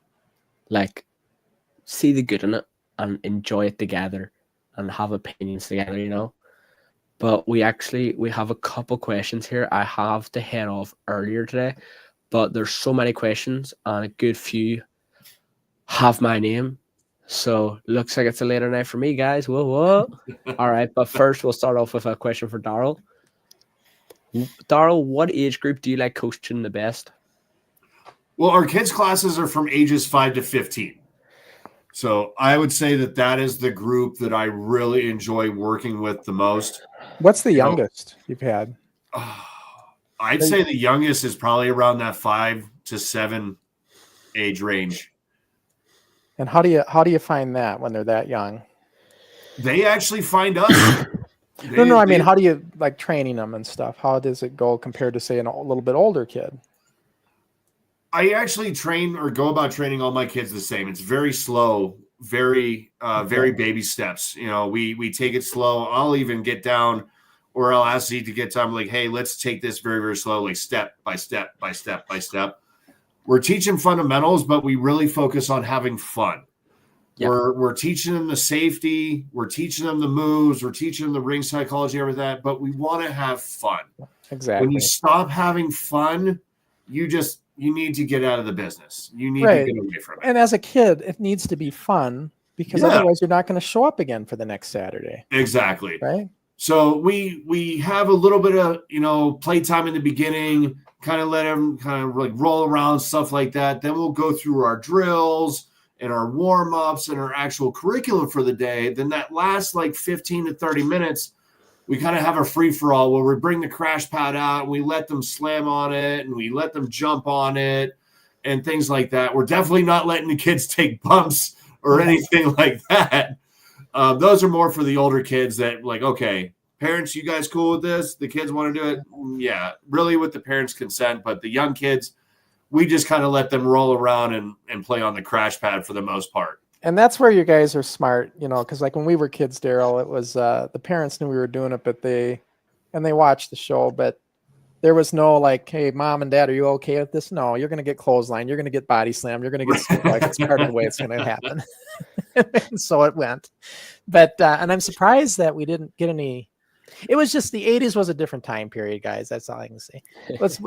like see the good in it and enjoy it together and have opinions together, you know? But we have a couple questions here. I have to head off earlier today, but there's so many questions and a good few have my name. So looks like it's a later night for me, guys. Whoa. All right, but first we'll start off with a question for Darrell. Darrell, what age group do you like coaching the best? Well, our kids' classes are from ages 5 to 15. So I would say that is the group that I really enjoy working with the most. What's the youngest you've had? I'd say the youngest is probably around that 5 to 7 age range. And how do you find that when they're that young? They actually find us. I mean, how do you like training them and stuff? How does it go compared to, say, a little bit older kid? I actually train or go about training all my kids the same. It's very slow, very baby steps. You know, we take it slow. I'll even get down, or I'll ask Zeke to get down. I'm like, hey, let's take this very, very slowly, step by step by step by step. We're teaching fundamentals, but we really focus on having fun. Yeah. We're teaching them the safety. We're teaching them the moves. We're teaching them the ring psychology, everything that. But we want to have fun. Exactly. When you stop having fun, you need to get out of the business. You need to get away from it. And as a kid, it needs to be fun, because otherwise you're not going to show up again for the next Saturday. Exactly. Right. So we have a little bit of, playtime in the beginning, kind of let them kind of like roll around, stuff like that. Then we'll go through our drills and our warm-ups and our actual curriculum for the day. Then that last like 15 to 30 minutes, we kind of have a free-for-all where we bring the crash pad out and we let them slam on it and we let them jump on it and things like that. We're definitely not letting the kids take bumps or anything like that. Those are more for the older kids that like, okay, parents, you guys cool with this? The kids want to do it? Yeah, really with the parents' consent. But the young kids, we just kind of let them roll around and play on the crash pad for the most part. And that's where you guys are smart, because like when we were kids, Darrell, it was the parents knew we were doing it, but they watched the show, but there was no like, hey, mom and dad, are you okay with this? No, you're going to get clothesline. You're going to get body slammed. You're going to get like it's part of the way it's going to happen. And so it went. But, and I'm surprised that we didn't get any. It was just the 80s was a different time period, guys. That's all I can say.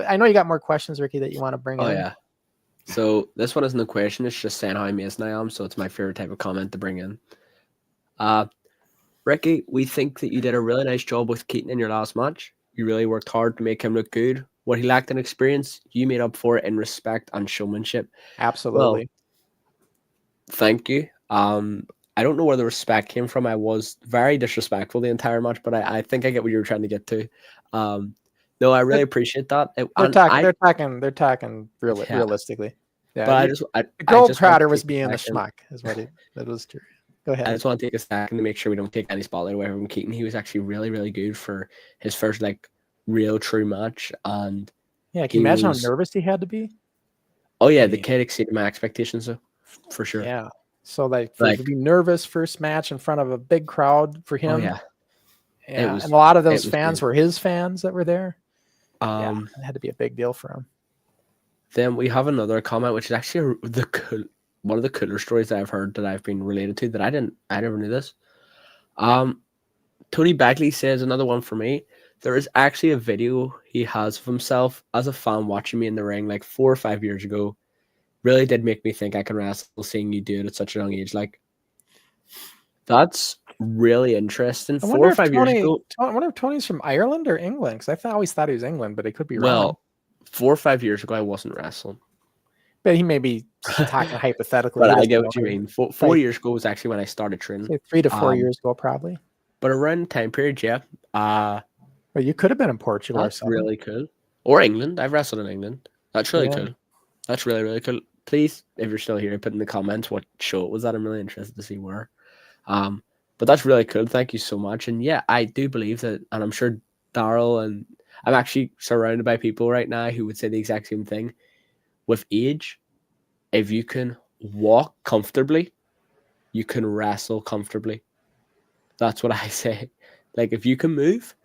I know you got more questions, Ricky, that you want to bring in. Oh, yeah. So this one isn't a question. It's just saying how amazing I am. So it's my favorite type of comment to bring in. Ricky, we think that you did a really nice job with Keaton in your last match. You really worked hard to make him look good. What he lacked in experience, you made up for it in respect and showmanship. Absolutely. thank you. I don't know where the respect came from. I was very disrespectful the entire match, but I think I get what you were trying to get to. No, I really appreciate that. They're talking Yeah, realistically. Yeah, but the I Gold just want Trotter to was take being a a second. schmuck, is what that was true. Go I ahead. just want to take a second to make sure we don't take any spotlight away from Keaton. He was actually really, really good for his first real true match, and Yeah, can he you imagine how was. nervous he had to be? Oh yeah, I the mean, kid exceeded my expectations, though, for sure. yeah. So to Like, be nervous first match in front of a big crowd for oh him. yeah, Yeah, was and a lot of it those was fans good. were his fans that were there. Yeah, Um, it had to be a big deal for him. Then we have another comment, which is actually one of the cooler stories that I've heard that I've been related to that I never knew this. Tony Bagley says another one for me. There is actually a video he has of himself as a fan watching me in the ring like 4 or 5 years ago. Really did make me think I can wrestle, seeing you do it at such a young age. Like, that's really interesting. I 4 wonder or if 5 years ago, Tony's from Ireland or England, because always thought he was England, but he could be wrong. well, 4 or 5 years ago, I wasn't wrestling. But he may be talking hypothetically. But He I doesn't get know. what you mean. Four Right. years ago was actually when I started training. Say 3 to 4 years ago, probably. But around the time period, yeah. But you could have been in Portugal or That's something. really cool. Or England. I've wrestled in England. That's really Yeah. cool. That's really, really cool. Please, if you're still here, put in the comments what show it was that. I'm really interested to see where. But that's really cool. Thank you so much. And yeah, I do believe that, and I'm sure Darrell, and I'm actually surrounded by people right now who would say the exact same thing. With age, if you can walk comfortably, you can wrestle comfortably. That's what I say. Like, if you can move,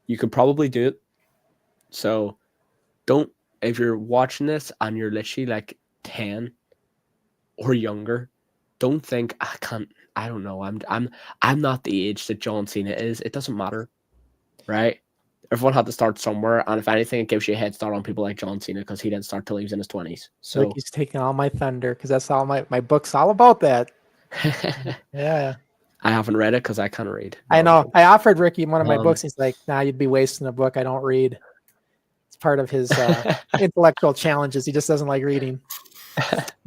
you could probably do it. So don't, if you're watching this and you're literally like 10 or younger, don't think I don't know. I'm not the age that John Cena is. It doesn't matter. Right? Everyone had to start somewhere, and if anything, it gives you a head start on people like John Cena because he didn't start till he was in his 20s. So Ricky's taking all my thunder because that's all my book's all about that. Yeah. I haven't read it because I can't read. I know. I offered Ricky one of my books. He's like, "Nah, you'd be wasting a book. I don't read." It's part of his intellectual challenges. He just doesn't like reading.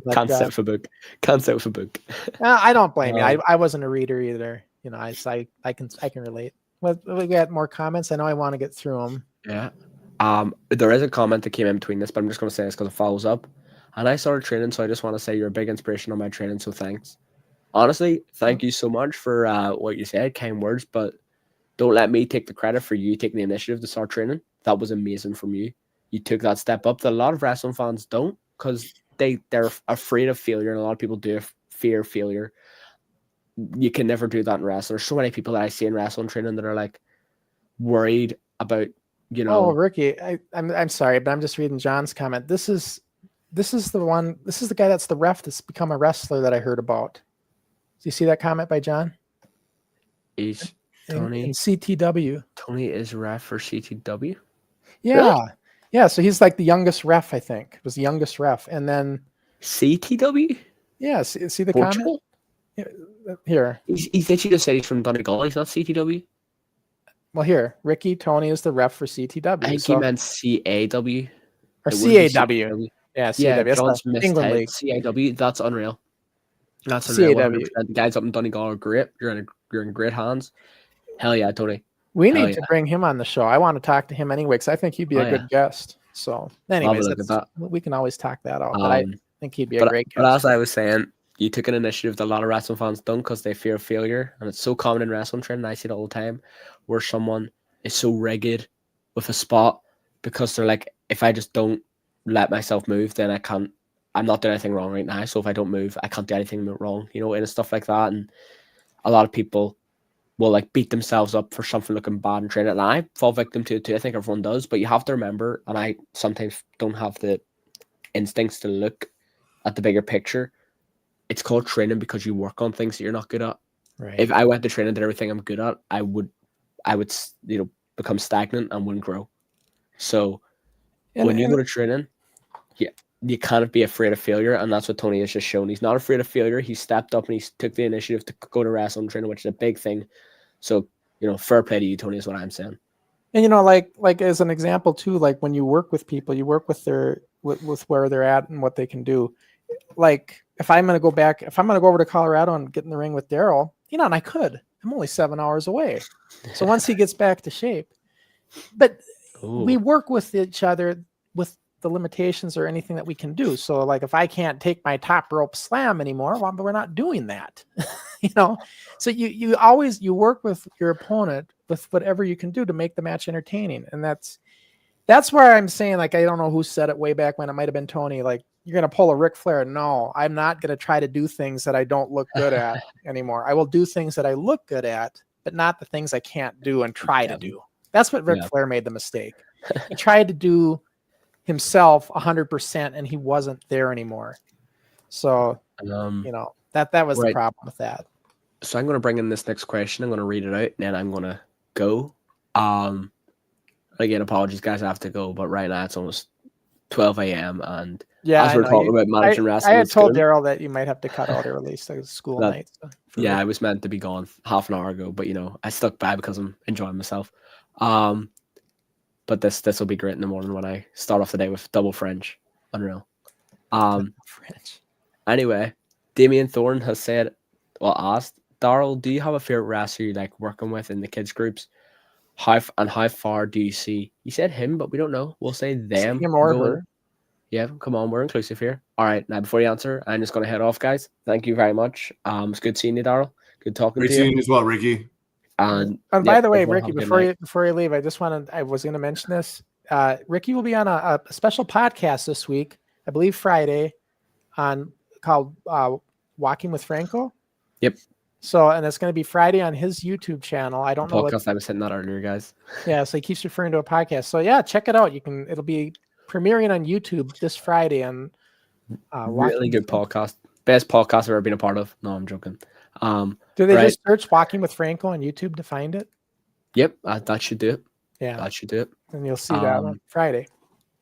But, Can't sit for book. Can't sit for book. I don't blame you. I wasn't a reader either. You know, I can relate. Well, we got more comments. I know I want to get through them. Yeah. There is a comment that came in between this, but I'm just going to say this because it follows up. And I started training, so I just want to say you're a big inspiration on my training, so thanks. Honestly, thank you so much for what you said, kind words, but don't let me take the credit for you taking the initiative to start training. That was amazing from you. You took that step up that a lot of wrestling fans don't because they're afraid of failure, and a lot of people do fear failure. You can never do that in wrestling. There's so many people that I see in wrestling training that are like worried about, you know. Oh, Ricky, I'm sorry, but I'm just reading John's comment. This is the guy that's the ref that's become a wrestler that I heard about. Do you see that comment by John? Is Tony in CTW? Tony is ref for CTW? Yeah. Really? Yeah, so he's like the youngest ref, I think. Was the youngest ref. And then CTW? Yeah, see the Portugal? comment? Here. He's literally just said he's from Donegal. He's not CTW. Well, here, Ricky Tony is the ref for CTW. I think he meant CAW. Or CAW. Yeah, CAW. Yeah, that's John's the England League. CAW. That's unreal. That's unreal. CAW. 100%. The guys up in Donegal are great. You're in great hands. Hell yeah, Tony. We need to bring him on the show. I want to talk to him anyway because I think he'd be a good guest. So, anyways, we can always talk that out. But I think he'd be a great guest. But as I was saying, you took an initiative that a lot of wrestling fans don't because they fear failure. And it's so common in wrestling training. I see it all the time where someone is so rigid with a spot because they're like, if I just don't let myself move, then I'm not doing anything wrong right now. So if I don't move, I can't do anything wrong, and stuff like that. And a lot of people will like beat themselves up for something looking bad in training. And I fall victim to it too. I think everyone does, but you have to remember, and I sometimes don't have the instincts to look at the bigger picture. It's called training because you work on things that you're not good at. Right. If I went to training and did everything I'm good at, I would become stagnant and wouldn't grow. So when you go to training, you can't be afraid of failure, and that's what Tony has just shown. He's not afraid of failure. He stepped up and he took the initiative to go to wrestling training, which is a big thing. So, fair play to you, Tony, is what I'm saying. And like as an example too, like when you work with people, you work with with where they're at and what they can do. Like if I'm going to go over to Colorado and get in the ring with Darrell, and I could. I'm only 7 hours away. So once he gets back to shape, but we work with each other with the limitations or anything that we can do. So like if I can't take my top rope slam anymore, well, we're not doing that. So you always work with your opponent with whatever you can do to make the match entertaining. And that's where I'm saying, like, I don't know who said it way back when. It might have been Tony, like, you're going to pull a Ric Flair. No, I'm not going to try to do things that I don't look good at anymore. I will do things that I look good at, but not the things I can't do and try to do. That's what Ric Flair made the mistake. He tried to do himself 100% and he wasn't there anymore. So, that was the problem with that. So I'm going to bring in this next question. I'm going to read it out and then I'm going to go. Again, apologies, guys. I have to go, but right now it's almost 12 a.m. and as we're talking about managing wrestling, I had told Darrell that you might have to cut out or at least a school night. So I was meant to be gone half an hour ago, but I stuck by because I'm enjoying myself. But this will be great in the morning when I start off the day with double French. Unreal. French. Anyway, Damien Thorne has asked, Darrell, do you have a favorite wrestler you like working with in the kids groups? How far do you see? You said him, but we don't know. We'll say them. Him or her. Yeah, come on, we're inclusive here. All right, now before you answer, I'm just going to head off, guys. Thank you very much. It's good seeing you, Darrell. Good talking to you. Great seeing you as well, Ricky. And by the way, Ricky, before you leave, I was going to mention this. Ricky will be on a special podcast this week, I believe Friday, called Walking with Franco. Yep. So, and it's going to be Friday on his YouTube channel. I don't know podcast. I was saying that earlier, guys. Yeah, so he keeps referring to a podcast. So yeah, check it out. It'll be premiering on YouTube this Friday. And really good podcast. Best podcast I've ever been a part of. No, I'm joking. Do they just search Walking with Franco on YouTube to find it? Yep, that should do it. Yeah, that should do it. And you'll see that on Friday.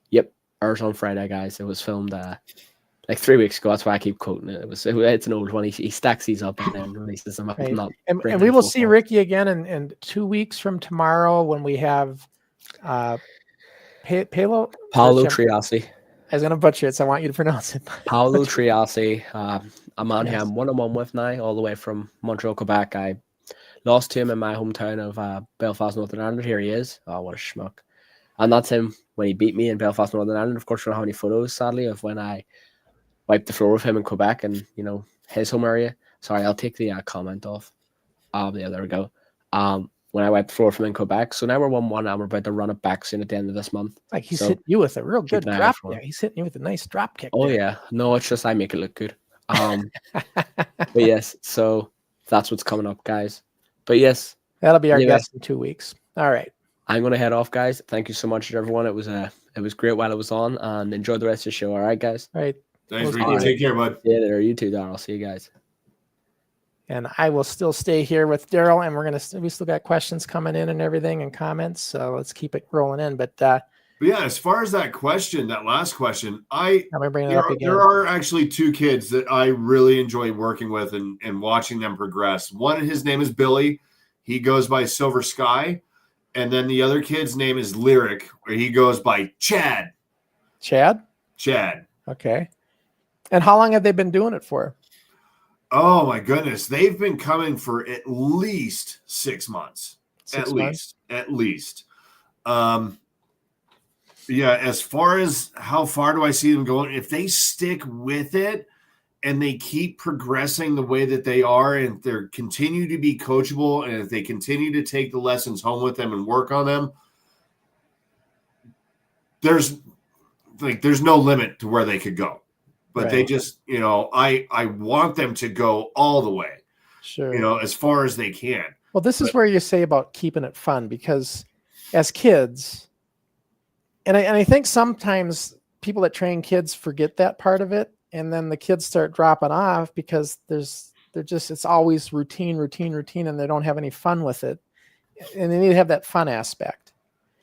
Yep, ours on Friday, guys. It was filmed like 3 weeks ago. That's why I keep quoting it. It's an old one. He stacks these up and then releases them. Right. And we will see Ricky again in 2 weeks from tomorrow when we have Paolo Triassi. I was going to butcher it, so I want you to pronounce it. Paolo Triassi, a man who I'm one-on-one with now, all the way from Montreal, Quebec. I lost to him in my hometown of Belfast, Northern Ireland. Here he is. Oh, what a schmuck. And that's him when he beat me in Belfast, Northern Ireland. Of course, we don't have any photos, sadly, of when I wiped the floor with him in Quebec and, his home area. Sorry, I'll take the comment off. Yeah, there we go. When I wiped the floor from in Quebec. So now we're 1-1 and we're about to run it back soon at the end of this month. Like he's hitting you with a real good drop there. He's hitting you with a nice drop kick. Oh, yeah. No, it's just I make it look good. But yes, so that's what's coming up, guys. But yes. That'll be our guest in 2 weeks. All right. I'm going to head off, guys. Thank you so much to everyone. It was great while it was on, and enjoy the rest of the show. All right, guys? All right. Thanks, Ricky. Take care, bud. Yeah, there. You too, Darrell. See you guys. And I will still stay here with Darrell, and we still got questions coming in and everything and comments. So let's keep it rolling in. But yeah, as far as that last question, there are actually two kids that I really enjoy working with and watching them progress. One, his name is Billy. He goes by Silver Sky. And then the other kid's name is Lyric, where he goes by Chad. Chad? Okay. And how long have they been doing it for? Oh, my goodness. They've been coming for at least 6 months. At least. Yeah, as far as how far do I see them going, if they stick with it and they keep progressing the way that they are and they continue to be coachable and if they continue to take the lessons home with them and work on them, there's no limit to where they could go. But they just, I want them to go all the way, sure, as far as they can. Well, this is where you say about keeping it fun, because as kids, and I think sometimes people that train kids forget that part of it. And then the kids start dropping off because it's always routine, and they don't have any fun with it. And they need to have that fun aspect.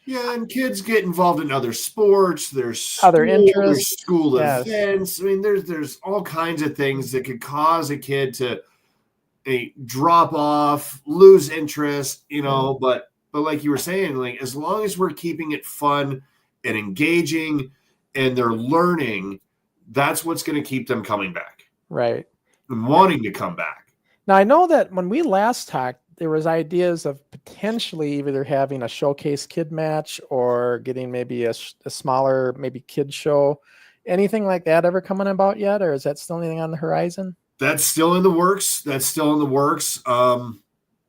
Yeah, and kids get involved in other sports. There's other interests, there's school events. I mean, there's all kinds of things that could cause a kid to drop off, lose interest, But like you were saying, like as long as we're keeping it fun and engaging, and they're learning, that's what's going to keep them coming back. Right. and wanting to come back. Now, I know that when we last talked, there was ideas of potentially either having a showcase kid match or getting maybe a smaller, maybe kid show. Anything like that ever coming about yet? Or is that still anything on the horizon? That's still in the works.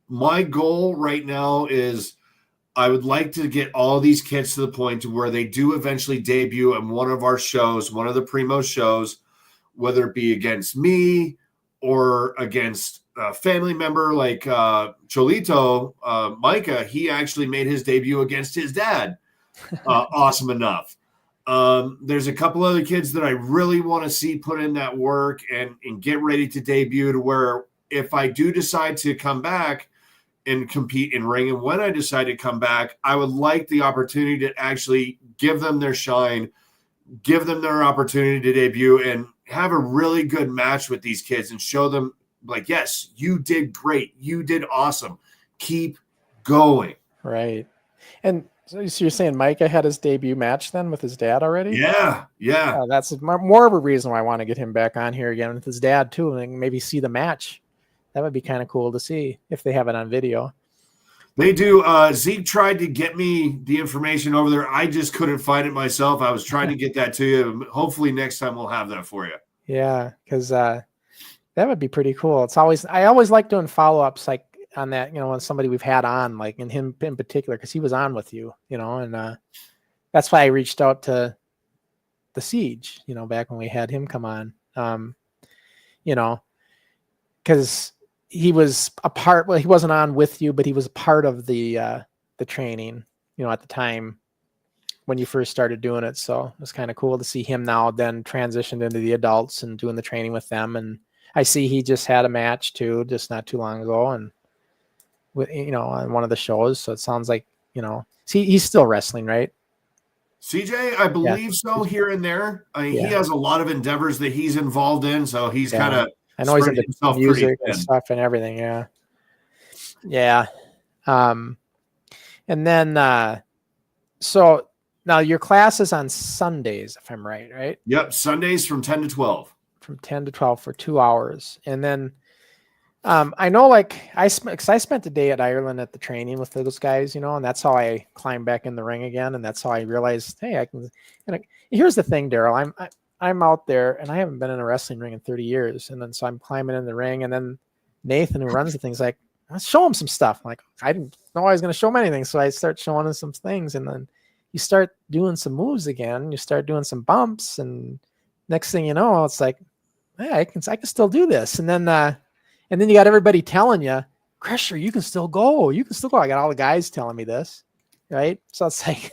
My goal right now is I would like to get all these kids to the point to where they do eventually debut in one of our shows, one of the Primos shows, whether it be against me or against a family member like Cholito, Micah. He actually made his debut against his dad. Awesome enough. There's a couple other kids that I really want to see put in that work and get ready to debut, to where if I do decide to come back and compete in ring, and when I decide to come back, I would like the opportunity to actually give them their shine, give them their opportunity to debut, and have a really good match with these kids and show them, like, yes, you did great. You did awesome. Keep going. Right. And so you're saying Micah had his debut match then with his dad already? Yeah. That's more of a reason why I want to get him back on here again with his dad too, and maybe see the match. That would be kind of cool to see if they have it on video. They do. Zeke tried to get me the information over there. I just couldn't find it myself. I was trying to get that to you. Hopefully next time we'll have that for you. Yeah, because that would be pretty cool. I always like doing follow-ups like on that, when somebody we've had on, like in him in particular, because he was on with you, and that's why I reached out to the Siege, back when we had him come on, because he was a part. Well, he wasn't on with you, but he was a part of the training, at the time when you first started doing it. So it was kind of cool to see him now then transitioned into the adults and doing the training with them. And I see he just had a match too, just not too long ago, and on one of the shows. So it sounds like, he's still wrestling, right? CJ, I believe so, here and there. He has a lot of endeavors that he's involved in, so he's kind of, I know he's into music and stuff and everything. Yeah. And then, so now your class is on Sundays, if I'm right? Yep. Sundays from 10 to 12. From 10 to 12 for 2 hours. And then, I know, like, I spent the day at Ireland at the training with those guys, and that's how I climbed back in the ring again. And that's how I realized, hey, I can. Here's the thing, Darrell. I'm out there and I haven't been in a wrestling ring in 30 years. And then so I'm climbing in the ring, and then Nathan, who runs the thing's like, let's show him some stuff. I'm like, I didn't know I was going to show him anything. So I start showing him some things, and then you start doing some moves again. You start doing some bumps, and next thing you know, it's like, hey, I can still do this. And then you got everybody telling you, Crusher, you can still go. You can still go. I got all the guys telling me this, right? So it's like,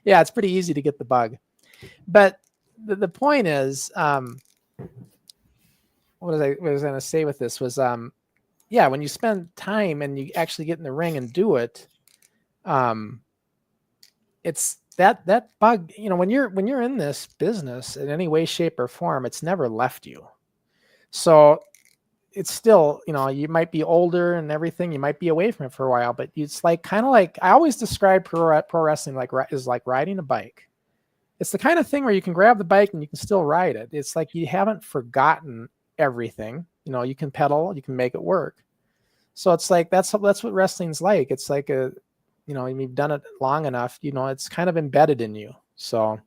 yeah, it's pretty easy to get the bug. But the point is, what was I going to say with this was, when you spend time and you actually get in the ring and do it, it's that bug, when you're in this business in any way, shape, or form, it's never left you. So it's still, you might be older and everything, you might be away from it for a while, but it's like, kind of like, I always describe pro wrestling is like riding a bike. It's the kind of thing where you can grab the bike and you can still ride it. It's like you haven't forgotten everything. You can pedal, you can make it work. So it's like, that's what wrestling's like. It's like you've done it long enough, it's kind of embedded in you. So,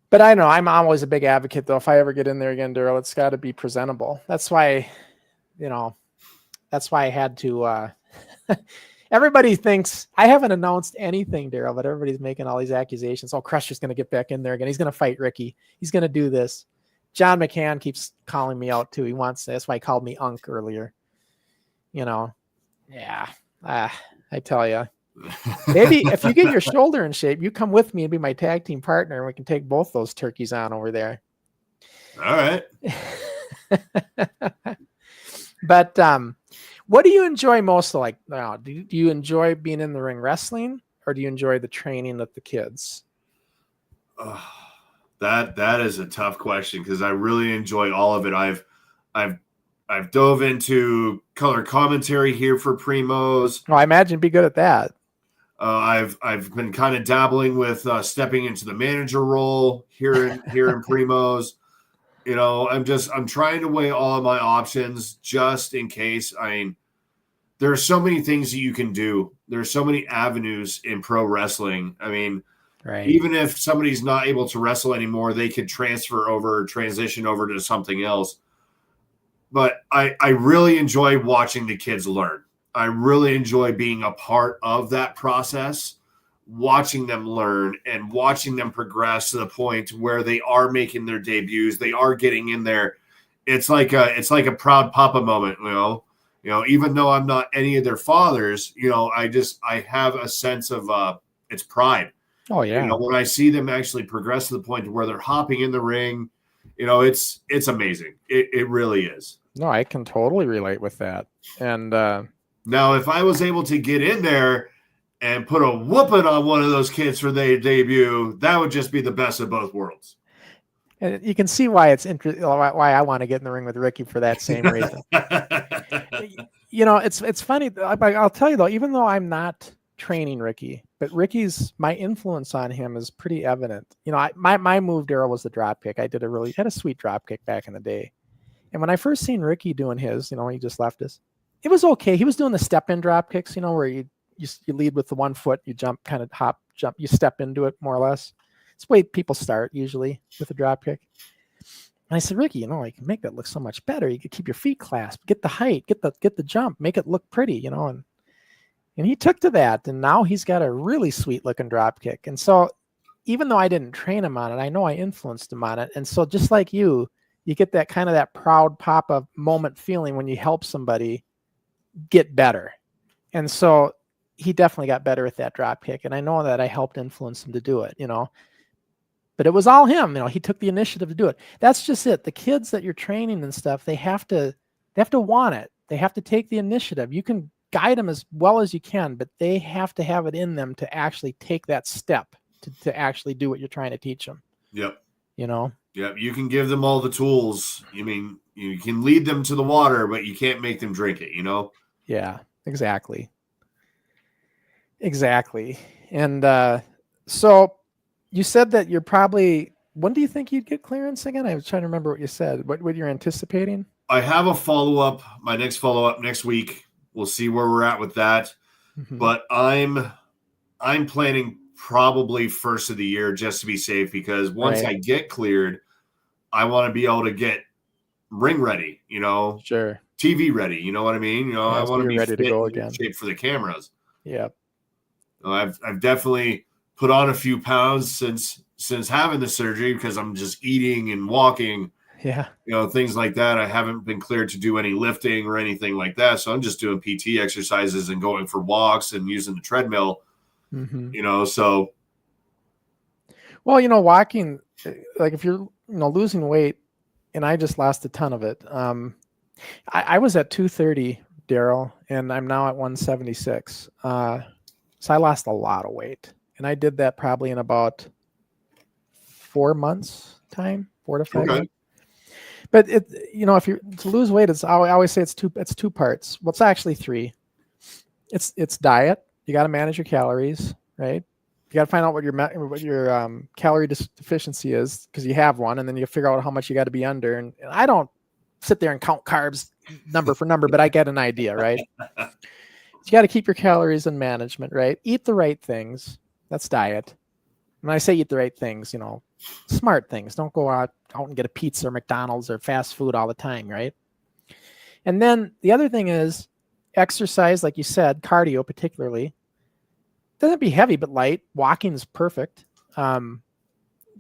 but I know I'm always a big advocate, though. If I ever get in there again, Darrell, it's got to be presentable. That's why, I had to, everybody thinks I haven't announced anything, Darrell, but everybody's making all these accusations. Oh, Crusher's going to get back in there again. He's going to fight Ricky. He's going to do this. John McCann keeps calling me out too. He wants, that's why he called me Unk earlier. Yeah. I tell you, maybe if you get your shoulder in shape, you come with me and be my tag team partner, and we can take both those turkeys on over there. All right. But what do you enjoy most? Like, now, do you enjoy being in the ring wrestling, or do you enjoy the training with the kids? That is a tough question, because I really enjoy all of it. I've dove into color commentary here for Primos. Oh, I imagine you'd be good at that. I've been kind of dabbling with stepping into the manager role here in Primos. You know, I'm trying to weigh all of my options just in case. I mean, there are so many things that you can do. There's so many avenues in pro wrestling. I mean, Right. even if somebody's not able to wrestle anymore, they could transition over to something else. But I really enjoy watching the kids learn. I really enjoy being a part of that process, watching them learn and watching them progress to the point where they are making their debuts. They are getting in there. It's like a proud papa moment, you know. You know, even though I'm not any of their fathers, you know, I have a sense of it's pride. Oh yeah. You know, when I see them actually progress to the point where they're hopping in the ring, you know, it's amazing. It really is. No, I can totally relate with that. And now, if I was able to get in there and put a whooping on one of those kids for their debut, that would just be the best of both worlds. And you can see why it's why I want to get in the ring with Ricky for that same reason. You know, it's funny. I'll tell you though, even though I'm not training Ricky, but my influence on him is pretty evident. You know, my move, Darrell, was the drop kick. I had a sweet drop kick back in the day. And when I first seen Ricky doing his, you know, when he just left us, it was okay. He was doing the step in drop kicks, you know, where you lead with the 1 foot, you jump, kind of hop, jump, you step into it more or less. It's the way people start usually with a drop kick. And I said, Ricky, you know, I can make that look so much better. You could keep your feet clasped, get the height, get the jump, make it look pretty, you know. And he took to that, and now he's got a really sweet looking drop kick. And so even though I didn't train him on it, I know I influenced him on it. And so just like you get that kind of that proud papa moment feeling when you help somebody get better. And so he definitely got better at that drop kick. And I know that I helped influence him to do it, you know. But it was all him, you know. He took the initiative to do it. That's just it. The kids that you're training and stuff, they have to want it. They have to take the initiative. You can guide them as well as you can, but they have to have it in them to actually take that step to actually do what you're trying to teach them. Yep. You know? Yep. You can give them all the tools. You mean, you can lead them to the water, but you can't make them drink it, you know? Yeah, exactly. Exactly. And so you said that you're probably, when do you think you'd get clearance again? I was trying to remember what you said. What you're anticipating? I have a follow-up, my next follow-up next week. We'll see where we're at with that. Mm-hmm. But I'm planning probably first of the year just to be safe, because once I get cleared, I want to be able to get ring ready, you know, sure, TV ready. You know what I mean? You know, I want to be ready to go again, shape for the cameras. Yeah. You know, I've definitely put on a few pounds since having the surgery, because I'm just eating and walking. Yeah. You know, things like that. I haven't been cleared to do any lifting or anything like that. So I'm just doing PT exercises and going for walks and using the treadmill, you know, so. Well, you know, walking, like if you're, you know, losing weight, and I just lost a ton of it. I was at 230, Darrell, and I'm now at 176. So I lost a lot of weight, and I did that probably in about 4 months time, 4 to 5 months. But it, you know, if you to lose weight, I always say it's two parts. Well, it's actually 3. It's diet. You got to manage your calories, right? You got to find out what your calorie deficiency is, because you have one, and then you figure out how much you got to be under. And I don't sit there and count carbs number for number, but I get an idea, right? You got to keep your calories in management, right? Eat the right things. That's diet. When I say eat the right things, you know, smart things. Don't go out and get a pizza or McDonald's or fast food all the time, right? And then the other thing is exercise, like you said, cardio particularly. Doesn't be heavy, but light. Walking is perfect.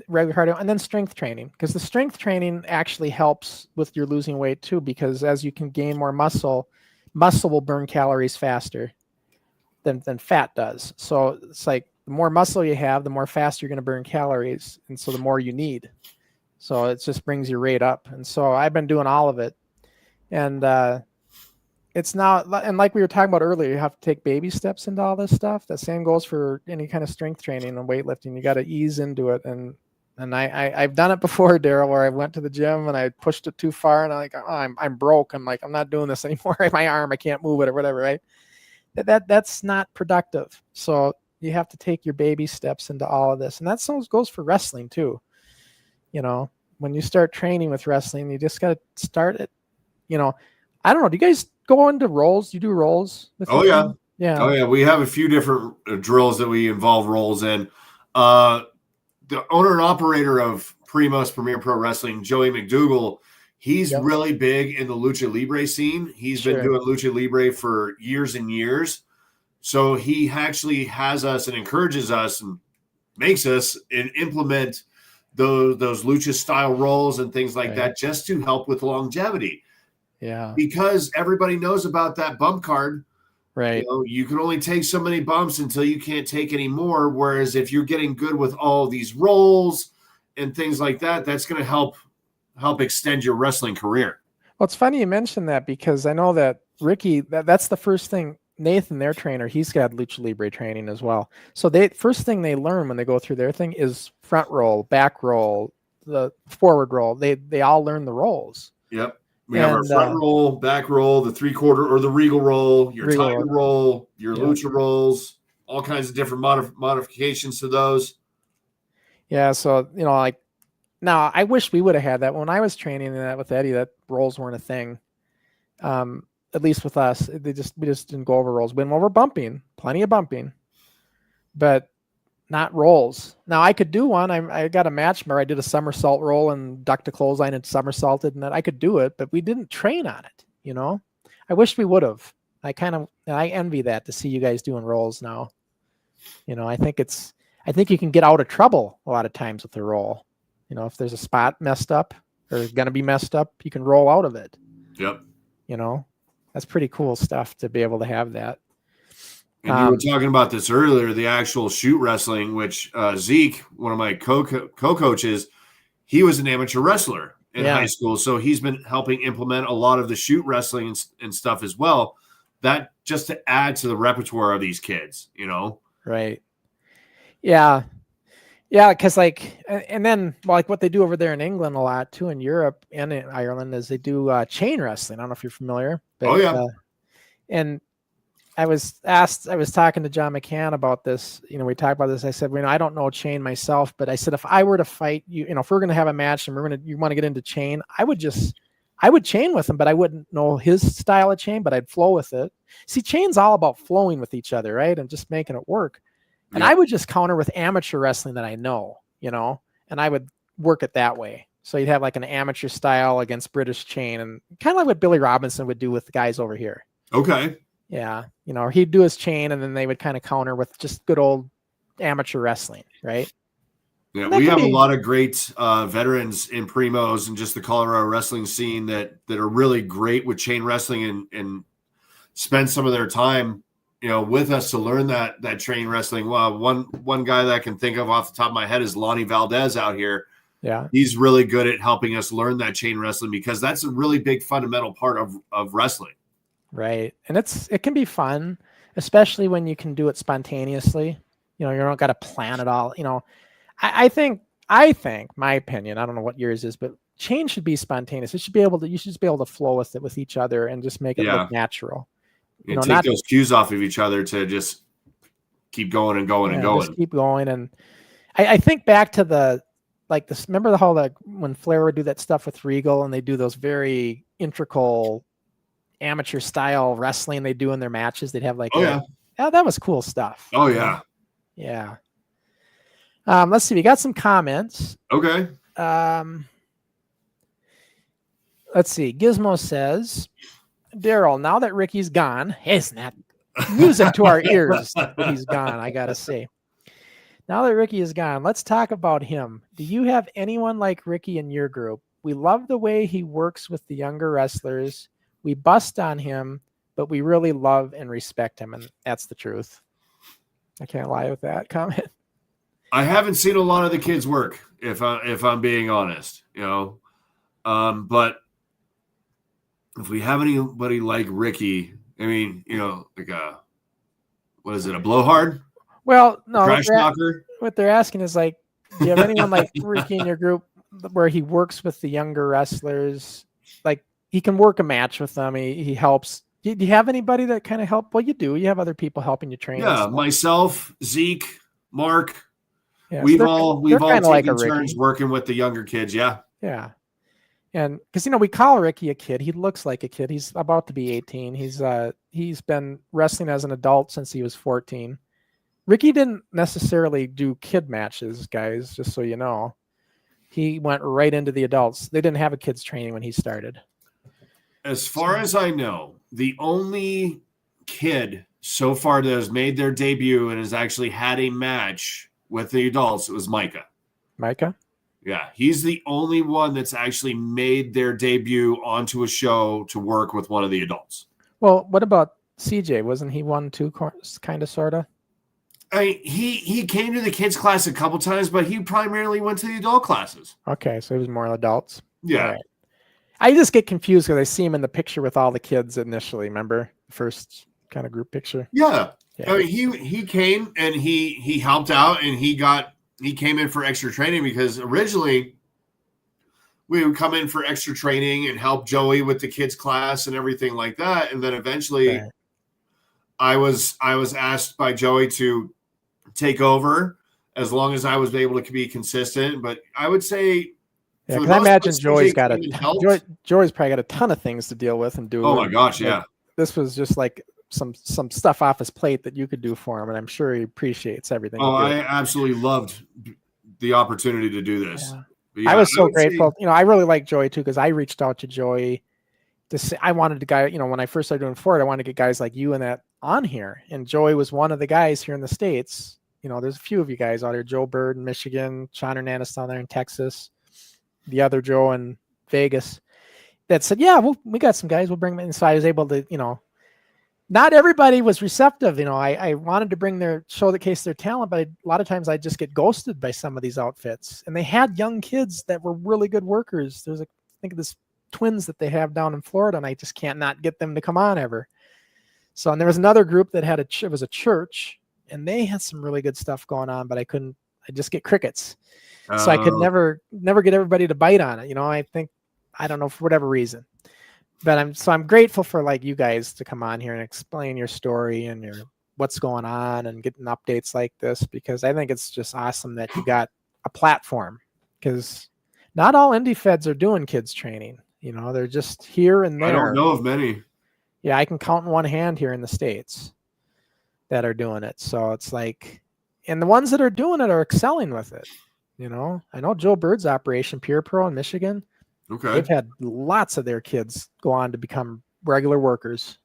Regular cardio, and then strength training, because the strength training actually helps with your losing weight too, because as you can gain more muscle will burn calories faster than fat does. So it's like the more muscle you have, the more fast you're going to burn calories, and so the more you need. So it just brings your rate up. And so I've been doing all of it, and it's now, and like we were talking about earlier, you have to take baby steps into all this stuff. The same goes for any kind of strength training and weightlifting. You got to ease into it. And I've done it before, Darrell, where I went to the gym and I pushed it too far, and I'm like, oh, I'm broke. I'm like, I'm not doing this anymore. My arm, I can't move it or whatever, right? That's not productive. So you have to take your baby steps into all of this. And that goes for wrestling too. You know, when you start training with wrestling, you just got to start it. You know, I don't know. Do you guys go into rolls? You do rolls? Oh yeah. Yeah. Oh yeah. We have a few different drills that we involve rolls in. The owner and operator of Primos Premier Pro Wrestling, Joey McDougall, he's really big in the Lucha Libre scene. He's been doing Lucha Libre for years and years. So he actually has us and encourages us and makes us implement those Lucha style rolls and things like that just to help with longevity. Yeah. Because everybody knows about that bump card. Right. You know, you can only take so many bumps until you can't take any more. Whereas if you're getting good with all these rolls and things like that, that's going to help extend your wrestling career. Well, it's funny you mentioned that because I know that Ricky, that's the first thing. Nathan, their trainer, he's got Lucha Libre training as well. So first thing they learn when they go through their thing is front roll, back roll, the forward roll. They all learn the rolls. Yep. We have our front roll, back roll, the 3/4 or the regal roll, your tiger roll, your lucha rolls, all kinds of different modifications to those. Yeah. So, you know, like now I wish we would have had that when I was training that with Eddie, that rolls weren't a thing. At least with us, we just didn't go over rolls. We went over bumping, plenty of bumping, but not rolls. Now I could do one. I got a match where I did a somersault roll and ducked a clothesline and somersaulted, and that I could do it, but we didn't train on it. You know, I wish we would have. I envy that to see you guys doing rolls now. You know, I think you can get out of trouble a lot of times with the roll. You know, if there's a spot messed up or going to be messed up, you can roll out of it. Yep. You know, that's pretty cool stuff to be able to have that. And you were talking about this earlier, the actual shoot wrestling, which Zeke, one of my co-coaches, he was an amateur wrestler in high school. So he's been helping implement a lot of the shoot wrestling and stuff as well. That just to add to the repertoire of these kids, you know? Right. Yeah. Yeah. Cause and then like what they do over there in England a lot too, in Europe and in Ireland is they do chain wrestling. I don't know if you're familiar. But, and I was talking to John McCann about this. You know, we talked about this. I said, I don't know chain myself, but I said, if I were to fight you, you know, if we're going to have a match and you want to get into chain, I would chain with him, but I wouldn't know his style of chain, but I'd flow with it. See, chain's all about flowing with each other, right? And just making it work. And I would just counter with amateur wrestling that I know, you know, and I would work it that way. So you'd have like an amateur style against British chain, and kind of like what Billy Robinson would do with the guys over here. Okay. Yeah. You know, or he'd do his chain and then they would kind of counter with just good old amateur wrestling. Right. Yeah. We have a lot of great veterans in Primos and just the Colorado wrestling scene that are really great with chain wrestling and spend some of their time, you know, with us to learn that chain wrestling. Well, one guy that I can think of off the top of my head is Lonnie Valdez out here. Yeah. He's really good at helping us learn that chain wrestling because that's a really big fundamental part of wrestling. Right. And it can be fun, especially when you can do it spontaneously. You know, you don't got to plan it all. You know, I think my opinion, I don't know what yours is, but chain should be spontaneous. You should just be able to flow with it with each other and just make it look natural. You know, take those cues off of each other to just keep going and going and going. Just keep going. And I think back to remember when Flair would do that stuff with Regal and they do those very integral amateur style wrestling they do in their matches. They'd have that was cool stuff. Oh yeah. Yeah. Let's see. We got some comments. Okay. Let's see. Gizmo says, Darrell, now that Ricky's gone, isn't that music to our ears that he's gone, I got to say. Now that Ricky is gone, let's talk about him. Do you have anyone like Ricky in your group? We love the way he works with the younger wrestlers. We bust on him, but we really love and respect him, and that's the truth. I can't lie with that comment. I haven't seen a lot of the kids work, if I'm being honest, you know. But if we have anybody like Ricky, I mean, you know, like what is it, a blowhard? Well, no. Crash knocker? What they're asking is like, do you have anyone like Ricky in your group where he works with the younger wrestlers? Like he can work a match with them. He helps. Do you have anybody that kind of help? Well, you do. You have other people helping you train. Yeah, myself, Zeke, Mark. Yeah, we've all taken like turns working with the younger kids. Yeah. Yeah. And because, we call Ricky a kid. He looks like a kid. He's about to be 18. He's been wrestling as an adult since he was 14. Ricky didn't necessarily do kid matches, guys, just so you know. He went right into the adults. They didn't have a kids training when he started. As far as I know, the only kid so far that has made their debut and has actually had a match with the adults, it was Micah. Micah? Yeah, he's the only one that's actually made their debut onto a show to work with one of the adults. Well, what about CJ? Wasn't he one too, kind of, sort of? He came to the kids class a couple times, but he primarily went to the adult classes. Okay, so he was more adults. Yeah. Right. I just get confused because I see him in the picture with all the kids initially. Remember the first kind of group picture? Yeah. Yeah. He came and he helped out, and he came in for extra training because originally we would come in for extra training and help Joey with the kids class and everything like that. And then eventually Right. I was asked by Joey to take over as long as I was able to be consistent. But I would say, Yeah, because I imagine Joey's probably got a ton of things to deal with and do. Oh my gosh, yeah. This was just like some stuff off his plate that you could do for him, and I'm sure he appreciates everything. Oh, I absolutely loved the opportunity to do this. Yeah. Yeah, I was so grateful. I really like Joey too, because I reached out to Joey to say I wanted the guy. When I first started doing Forward, I wanted to get guys like you and that on here, and Joey was one of the guys here in the States. There's a few of you guys out here: Joe Bird in Michigan, Sean Hernandez down there in Texas, the other Joe in Vegas. That said, yeah, we got some guys. We'll bring them in. So I was able to, not everybody was receptive. I wanted to showcase their talent, but a lot of times I just get ghosted by some of these outfits. And they had young kids that were really good workers. There's think of this twins that they have down in Florida, and I just can't not get them to come on ever. So, and there was another group that it was a church, and they had some really good stuff going on, but I just get crickets. So I could never get everybody to bite on it. I don't know, for whatever reason. But I'm grateful for like you guys to come on here and explain your story and what's going on and getting updates like this, because I think it's just awesome that you got a platform, because not all indie feds are doing kids training. They're just here and there. I don't know of many. Yeah, I can count in one hand here in the States that are doing it. So it's like, and the ones that are doing it are excelling with it. I know Joe Bird's operation, Pure Pro in Michigan. Okay. They've had lots of their kids go on to become regular workers.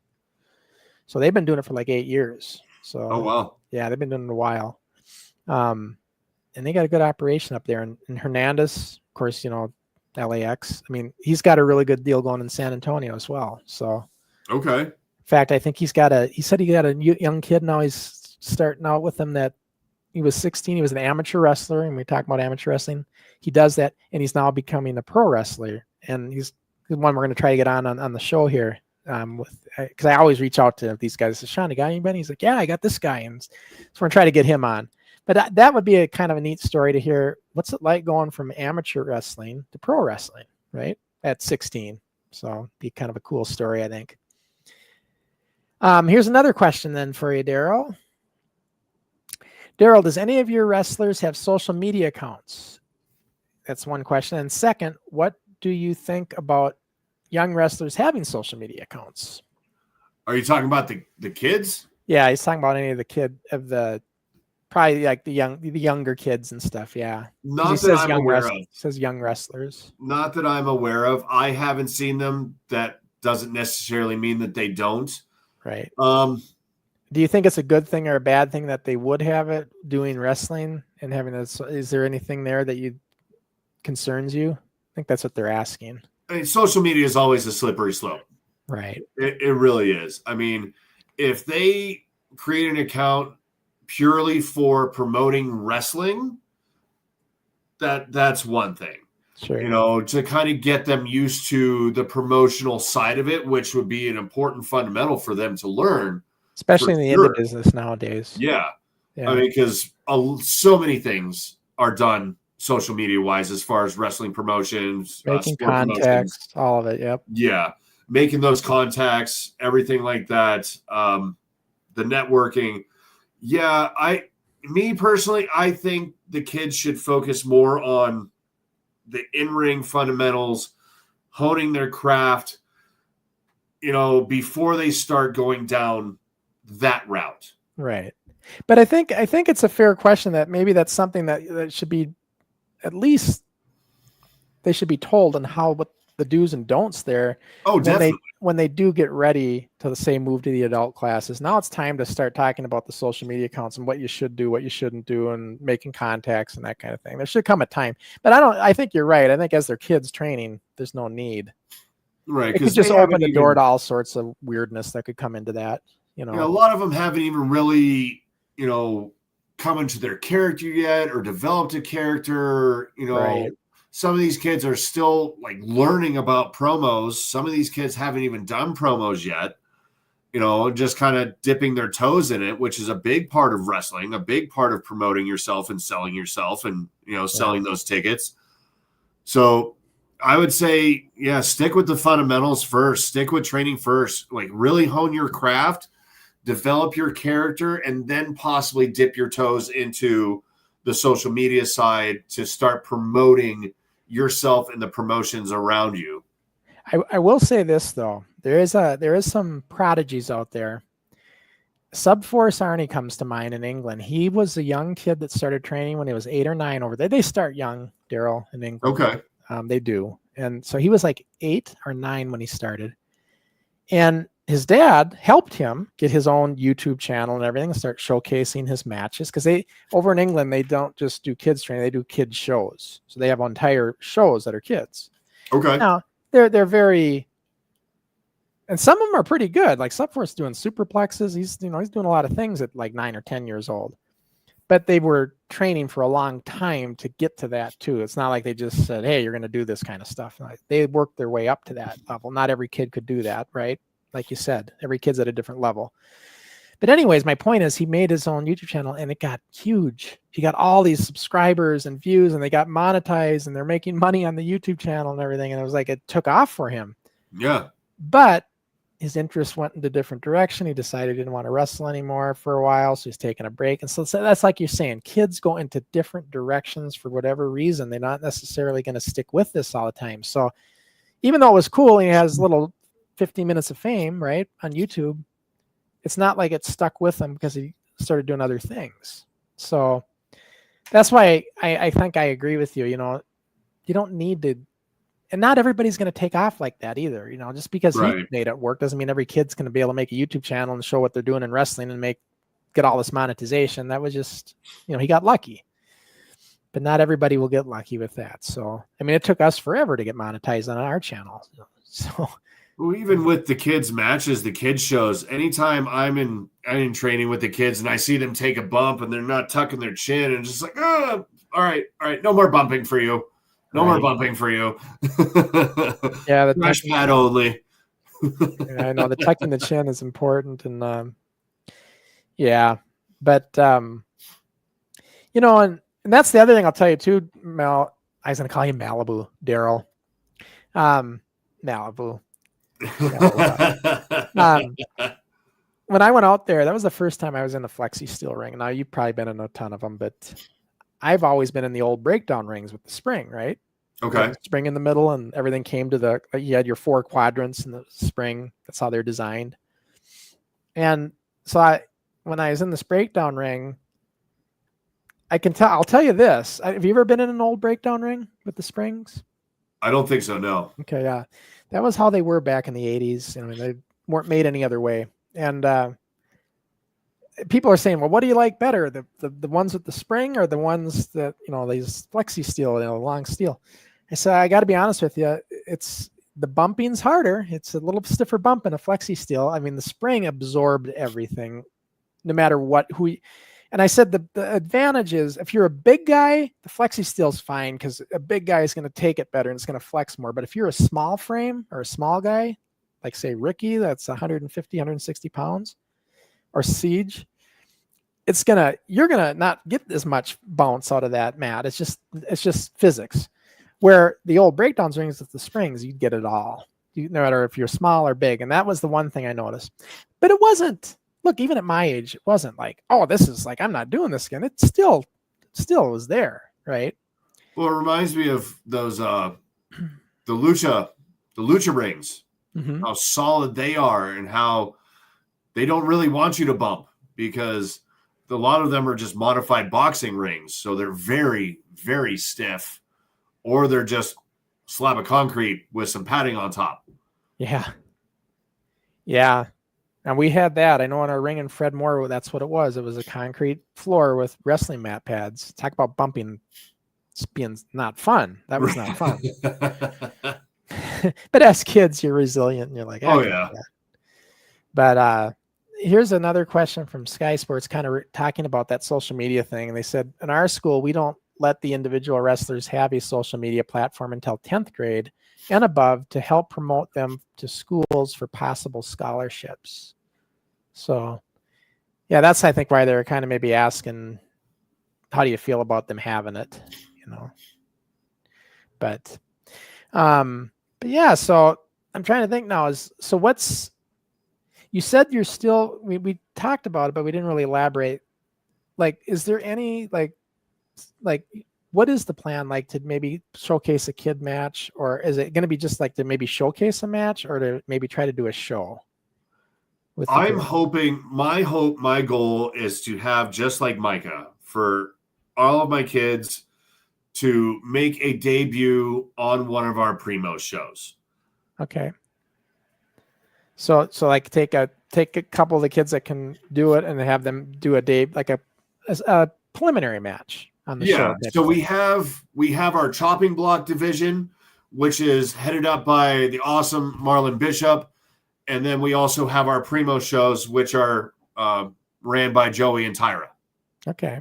So they've been doing it for like 8 years. So, oh, wow. Yeah, they've been doing it a while. And they got a good operation up there. And Hernandez, of course, LAX. I mean, he's got a really good deal going in San Antonio as well. So, okay. In fact, I think he said he got a young kid. Now he's starting out with him that he was 16. He was an amateur wrestler. And we talk about amateur wrestling. He does that, and he's now becoming a pro wrestler. And he's the one we're going to try to get on the show here. Because I always reach out to these guys. I said, Sean, you got anybody? He's like, yeah, I got this guy. And so we're going to try to get him on. But that would be a kind of a neat story to hear. What's it like going from amateur wrestling to pro wrestling, right? At 16. So it'd be kind of a cool story, I think. Here's another question then for you, Darrell. Darrell, does any of your wrestlers have social media accounts? That's one question. And second, what do you think about young wrestlers having social media accounts? Are you talking about the kids? Yeah, he's talking about any of the probably like the younger kids and stuff. Yeah. Not that I'm aware of. Says young wrestlers. Not that I'm aware of. I haven't seen them. That doesn't necessarily mean that they don't. Right. Do you think it's a good thing or a bad thing that they would have it doing wrestling and having this? Is there anything there that concerns you? I think that's what they're asking. I mean, social media is always a slippery slope. Right. It really is. I mean, if they create an account purely for promoting wrestling, that's one thing. Sure. To kind of get them used to the promotional side of it, which would be an important fundamental for them to learn. Especially in the indie business nowadays. Yeah. I mean, because so many things are done social media wise as far as wrestling promotions, making contacts, all of it. Yep. Yeah. Making those contacts, everything like that. The networking. Yeah. Me personally, I think the kids should focus more on the in-ring fundamentals, honing their craft, before they start going down that route. Right. But I think it's a fair question that maybe that's something that should be, at least they should be told on what the do's and don'ts there. Oh, definitely. When they do get ready to, say, move to the adult classes. Now it's time to start talking about the social media accounts and what you should do, what you shouldn't do, and making contacts and that kind of thing. There should come a time. But I think you're right. I think as their kids training, there's no need. Right. It could just open the door to all sorts of weirdness that could come into that. A lot of them haven't even really, come into their character yet or developed a character. Right. Some of these kids are still like learning about promos. Some of these kids haven't even done promos yet, just kind of dipping their toes in it, which is a big part of wrestling, a big part of promoting yourself and selling yourself and, selling those tickets. So I would say, stick with the fundamentals first, stick with training first, like really hone your craft, develop your character, and then possibly dip your toes into the social media side to start promoting yourself and the promotions around you. I will say this though, there is some prodigies out there. Subforce Arnie comes to mind in England. He was a young kid that started training when he was 8 or 9 over there. They start young, Darrell, in England. Okay. They do. And so he was like 8 or 9 when he started. And his dad helped him get his own YouTube channel and everything and start showcasing his matches. Because over in England, they don't just do kids training, they do kids shows. So they have entire shows that are kids. Okay. Now, they're very, and some of them are pretty good. Like Subforce doing superplexes. He's doing a lot of things at like 9 or 10 years old. But they were training for a long time to get to that too. It's not like they just said, hey, you're going to do this kind of stuff. Like, they worked their way up to that level. Not every kid could do that, right? Like you said, every kid's at a different level. But anyways, my point is he made his own YouTube channel and it got huge. He got all these subscribers and views and they got monetized and they're making money on the YouTube channel and everything. And it was like, it took off for him. Yeah. But his interest went in a different direction. He decided he didn't want to wrestle anymore for a while. So he's taking a break. And so that's like you're saying, kids go into different directions for whatever reason. They're not necessarily going to stick with this all the time. So even though it was cool, he has little 15 minutes of fame, right, on YouTube, it's not like it stuck with him because he started doing other things. So that's why I think I agree with you. You don't need to, and not everybody's going to take off like that either. Just because he made it work doesn't mean every kid's going to be able to make a YouTube channel and show what they're doing in wrestling and get all this monetization. That was just, he got lucky. But not everybody will get lucky with that. So, I mean, it took us forever to get monetized on our channel. So, well, even with the kids' matches, the kids' shows, anytime I'm in training with the kids and I see them take a bump and they're not tucking their chin and just like, oh, all right, no more bumping for you. No more bumping for you. Yeah, the crash pad only. I know the tucking the chin is important, and but and that's the other thing I'll tell you too, Mel. I was going to call you Malibu, Darrell. Malibu. When I went out there, that was the first time I was in a flexi steel ring. Now you've probably been in a ton of them, but I've always been in the old breakdown rings with the spring, right? Okay. Spring in the middle and everything came to you had your 4 quadrants in the spring. That's how they're designed. And so when I was in this breakdown ring, I'll tell you this. Have you ever been in an old breakdown ring with the springs? I don't think so, no. Okay, yeah. That was how they were back in the 80s. They weren't made any other way. And people are saying, well, what do you like better? The ones with the spring or the ones that, these flexi steel, long steel? I said, I got to be honest with you. It's the bumping's harder. It's a little stiffer bump in a flexi steel. I mean, the spring absorbed everything, no matter and I said, the advantage is if you're a big guy, the flexi steel's fine because a big guy is going to take it better and it's going to flex more. But if you're a small frame or a small guy, like say Ricky, that's 150, 160 pounds, or Siege, you're gonna not get as much bounce out of that mat. It's just physics. Where the old breakdowns rings with the springs, you'd get it all, no matter if you're small or big. And that was the one thing I noticed. But it wasn't. Look, even at my age, it wasn't like, oh, this is like I'm not doing this again. It still was there, right? Well, it reminds me of those the lucha rings, Mm-hmm. how solid they are and how they don't really want you to bump because a lot of them are just modified boxing rings. So they're very, very stiff, or they're just slab of concrete with some padding on top. Yeah. Yeah. And we had that. I know in our ring in Fred Moore, that's what it was. It was a concrete floor with wrestling mat pads. Talk about bumping. It's being not fun. That was not fun. But as kids, you're resilient and you're like, Oh, yeah. But here's another question from Sky Sports, kind of talking about that social media thing. And they said, in our school, we don't let the individual wrestlers have a social media platform until 10th grade and above to help promote them to schools for possible scholarships. So, yeah, that's, I think, why they're kind of maybe asking, how do you feel about them having it, you know? But yeah, so I'm trying to think now you said you're still, we talked about it, but we didn't really elaborate. Like, is there any, like, what is the plan, like, to maybe showcase a kid match, or is it going to be just like to maybe showcase a match, or to maybe try to do a show? I'm hoping, my goal is to have, just like Micah, for all of my kids to make a debut on one of our Primos shows. Okay. So like take a couple of the kids that can do it and have them do a preliminary match on the show. Yeah. So we have our chopping block division, which is headed up by the awesome Marlon Bishop. And then we also have our Primo shows, which are ran by Joey and Tyra. Okay.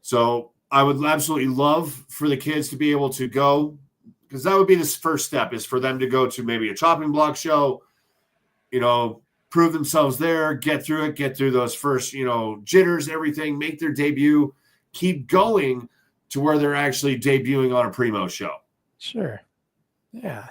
So I would absolutely love for the kids to be able to go, because that would be this first step, is for them to go to maybe a chopping block show, you know, prove themselves there, get through those first, you know, jitters, everything, make their debut, keep going to where they're actually debuting on a Primo show. Sure. Yeah.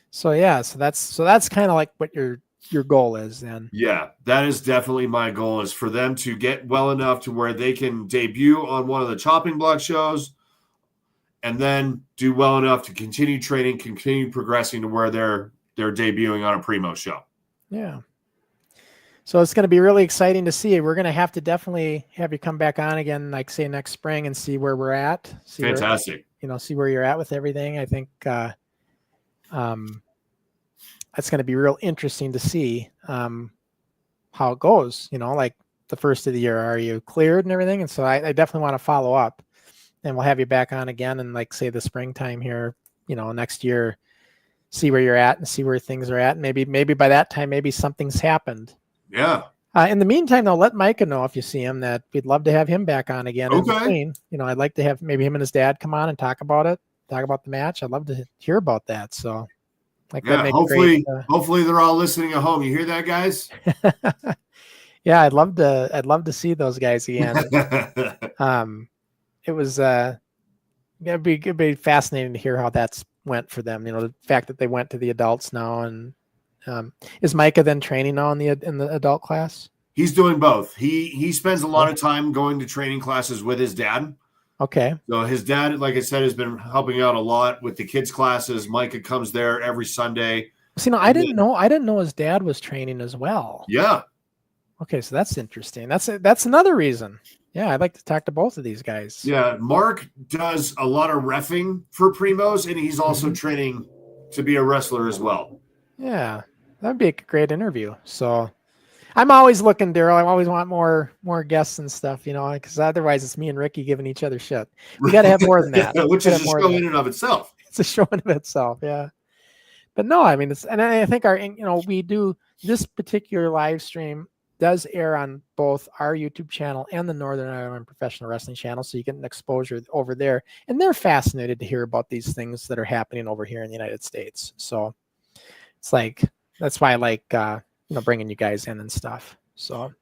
So that's kind of like what your goal is then. Yeah, that is definitely my goal, is for them to get well enough to where they can debut on one of the chopping block shows and then do well enough to continue training, continue progressing to where they're debuting on a Primo show. Yeah. So it's going to be really exciting to see. We're going to have to definitely have you come back on again, like say next spring, and see where we're at. Fantastic. See where you're at with everything. I think that's going to be real interesting to see how it goes, you know, like the first of the year, are you cleared and everything? And so I definitely want to follow up, and we'll have you back on again. And like say the springtime here, you know, next year, see where you're at and see where things are at. Maybe by that time, maybe something's happened. Yeah. In the meantime, though, let Micah know if you see him that we'd love to have him back on again. Okay. In between. You know, I'd like to have maybe him and his dad come on and talk about the match. I'd love to hear about that. So, like, yeah, hopefully they're all listening at home. You hear that, guys? Yeah, I'd love to see those guys again. It was it'd be fascinating to hear how that's went for them. You know, the fact that they went to the adults now, and is Micah then training now in the adult class? He's doing both. He spends a lot of time going to training classes with his dad. Okay. So his dad, like I said, has been helping out a lot with the kids' classes. Micah comes there every Sunday. See, no, I didn't know his dad was training as well. Yeah. Okay, so that's interesting. That's another reason. Yeah, I'd like to talk to both of these guys. Yeah, Mark does a lot of reffing for Primos, and he's also training to be a wrestler as well. Yeah, that'd be a great interview. So I'm always looking, Darrell. I always want more guests and stuff, you know, because otherwise it's me and Ricky giving each other shit. We got to have more than that. Which is a show in and of itself. It's a show in of itself, yeah. But no, I mean, and I think we do this particular live stream does air on both our YouTube channel and the Northern Ireland Professional Wrestling channel, so you get an exposure over there. And they're fascinated to hear about these things that are happening over here in the United States. So it's like, that's why I like, bringing you guys in and stuff. So,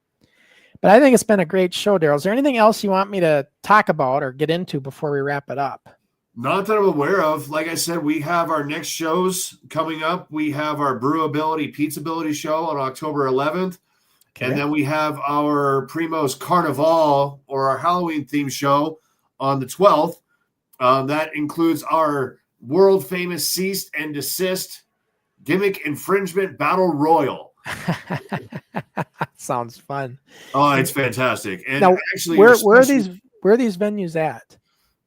but I think it's been a great show, Darrell. Is there anything else you want me to talk about or get into before we wrap it up? Not that I'm aware of. Like I said, we have our next shows coming up. We have our Brewability Pizzability show on October 11th. Okay. And then we have our Primos Carnival, or our Halloween theme show, on the 12th. That includes our world famous cease and desist gimmick infringement battle royal. Sounds fun. Oh, it's fantastic. And now, actually, where are these venues at?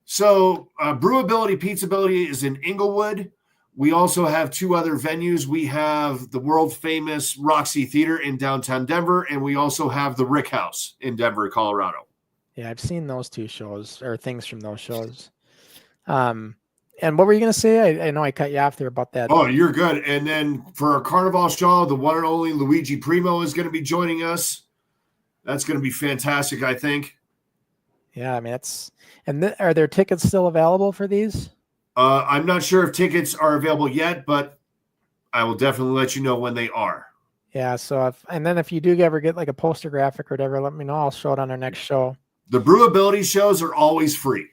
So, Brewability Pizzability is in Inglewood. We also have 2 other venues. We have the world famous Roxy Theater in downtown Denver, and we also have the Rick House in Denver, Colorado. Yeah, I've seen those 2 shows or things from those shows. And what were you going to say? I know I cut you off there about that. Oh, you're good. And then for our Carnival show, the one and only Luigi Primo is going to be joining us. That's going to be fantastic, I think. Yeah, I mean, are there tickets still available for these? I'm not sure if tickets are available yet, but I will definitely let you know when they are. Yeah, so if you do ever get like a poster graphic or whatever, let me know. I'll show it on our next show. The Brewability shows are always free.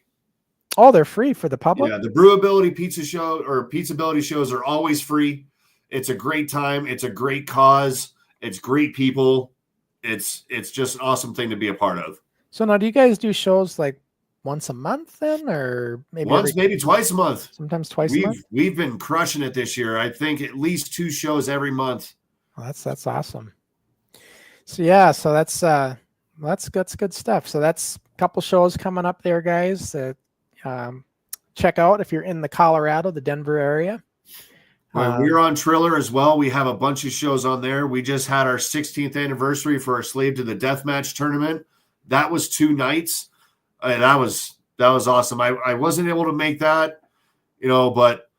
Oh, they're free for the public? Yeah, the Brewability Pizza show or Pizzability shows are always free. It's a great time. It's a great cause. It's great people. It's just an awesome thing to be a part of. So now, do you guys do shows like once a month then, or maybe twice a month? Sometimes twice a month. We've been crushing it this year. I think at least 2 shows every month. Well, that's awesome. So yeah, so that's good stuff. So that's a couple shows coming up there, guys. That check out if you're in the Colorado, the Denver area. We're on Triller as well. We have a bunch of shows on there. We just had our 16th anniversary for our Slave to the Deathmatch tournament. That was 2 nights. That was awesome. I wasn't able to make that, but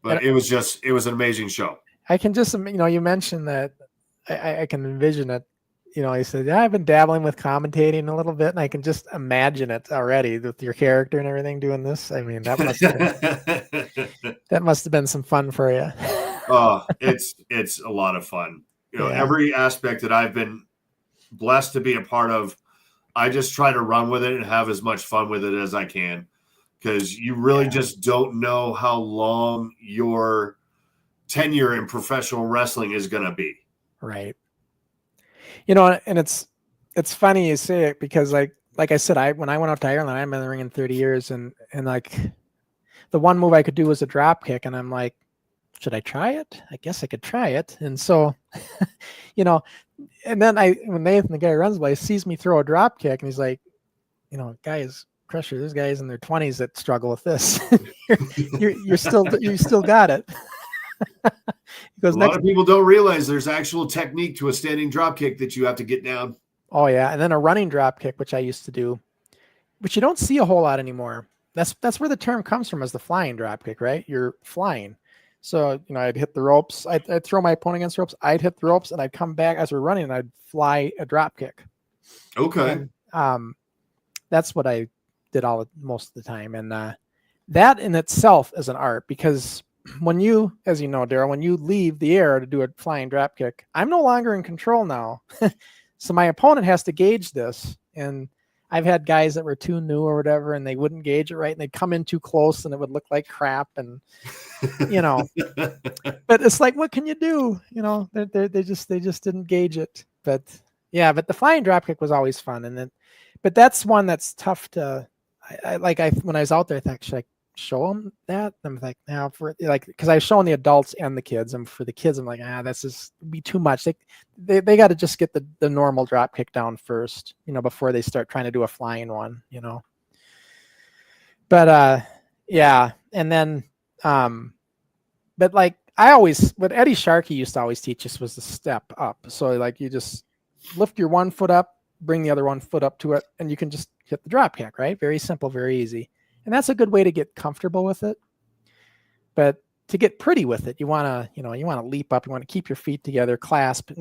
it was an amazing show. I can just, you mentioned that I can envision it. He said, yeah, I've been dabbling with commentating a little bit, and I can just imagine it already with your character and everything doing this. I mean, that must have been some fun for you. Oh, it's a lot of fun. Every aspect that I've been blessed to be a part of, I just try to run with it and have as much fun with it as I can, because you really just don't know how long your tenure in professional wrestling is going to be. Right. And it's funny you say it, because like I said, when I went out to Ireland, I've been in the ring in 30 years, and like the one move I could do was a drop kick, and I'm like, should I try it? I guess I could try it. And so, and then when Nathan, the guy who runs the place, sees me throw a drop kick, and he's like, guys, Crusher, there's guys in their 20s that struggle with this. you still got it. He goes, a lot of people don't realize there's actual technique to a standing drop kick that you have to get down. Oh yeah, and then a running drop kick, which I used to do, which you don't see a whole lot anymore. That's where the term comes from, as the flying drop kick, right? You're flying. So I'd hit the ropes, I'd throw my opponent against the ropes, I'd hit the ropes, and I'd come back as we're running, and I'd fly a drop kick. Okay. And, that's what I did most of the time, and that in itself is an art, because when you, as you know, Darrell, when you leave the air to do a flying drop kick, I'm no longer in control now. So my opponent has to gauge this. And I've had guys that were too new or whatever, and they wouldn't gauge it right, and they'd come in too close, and it would look like crap. And but it's like, what can you do? They just didn't gauge it. But yeah, but the flying drop kick was always fun. But that's one that's tough to. When I was out there, I thought, should I show them that? I'm like, now because I was showing the adults and the kids, and for the kids, I'm like, that's just be too much. They got to just get the normal drop kick down first, before they start trying to do a flying one, But yeah, and then but like what Eddie Sharkey used to always teach us was the step up. So like you just lift your one foot up, bring the other one foot up to it, and you can just hit the drop kick, right? Very simple, very easy. And that's a good way to get comfortable with it. But to get pretty with it, you want to leap up, you want to keep your feet together, clasp,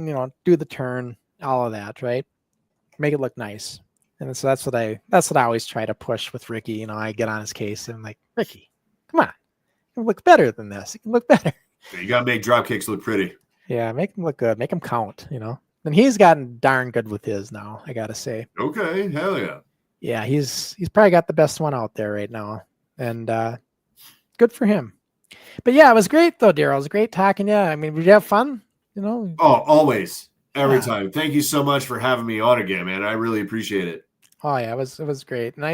do the turn, all of that, right? Make it look nice. And so that's what I always try to push with Ricky. I get on his case, and I'm like, Ricky, come on. You can look better than this. You can look better. You got to make drop kicks look pretty. Yeah, make them look good. Make them count, And he's gotten darn good with his now, I got to say. Okay, hell yeah. Yeah, he's probably got the best one out there right now, and good for him. But yeah, it was great though, Darrell. It was great talking to you. I mean, did you have fun? Oh, always, every time. Thank you so much for having me on again, man. I really appreciate it. Oh yeah, it was great, and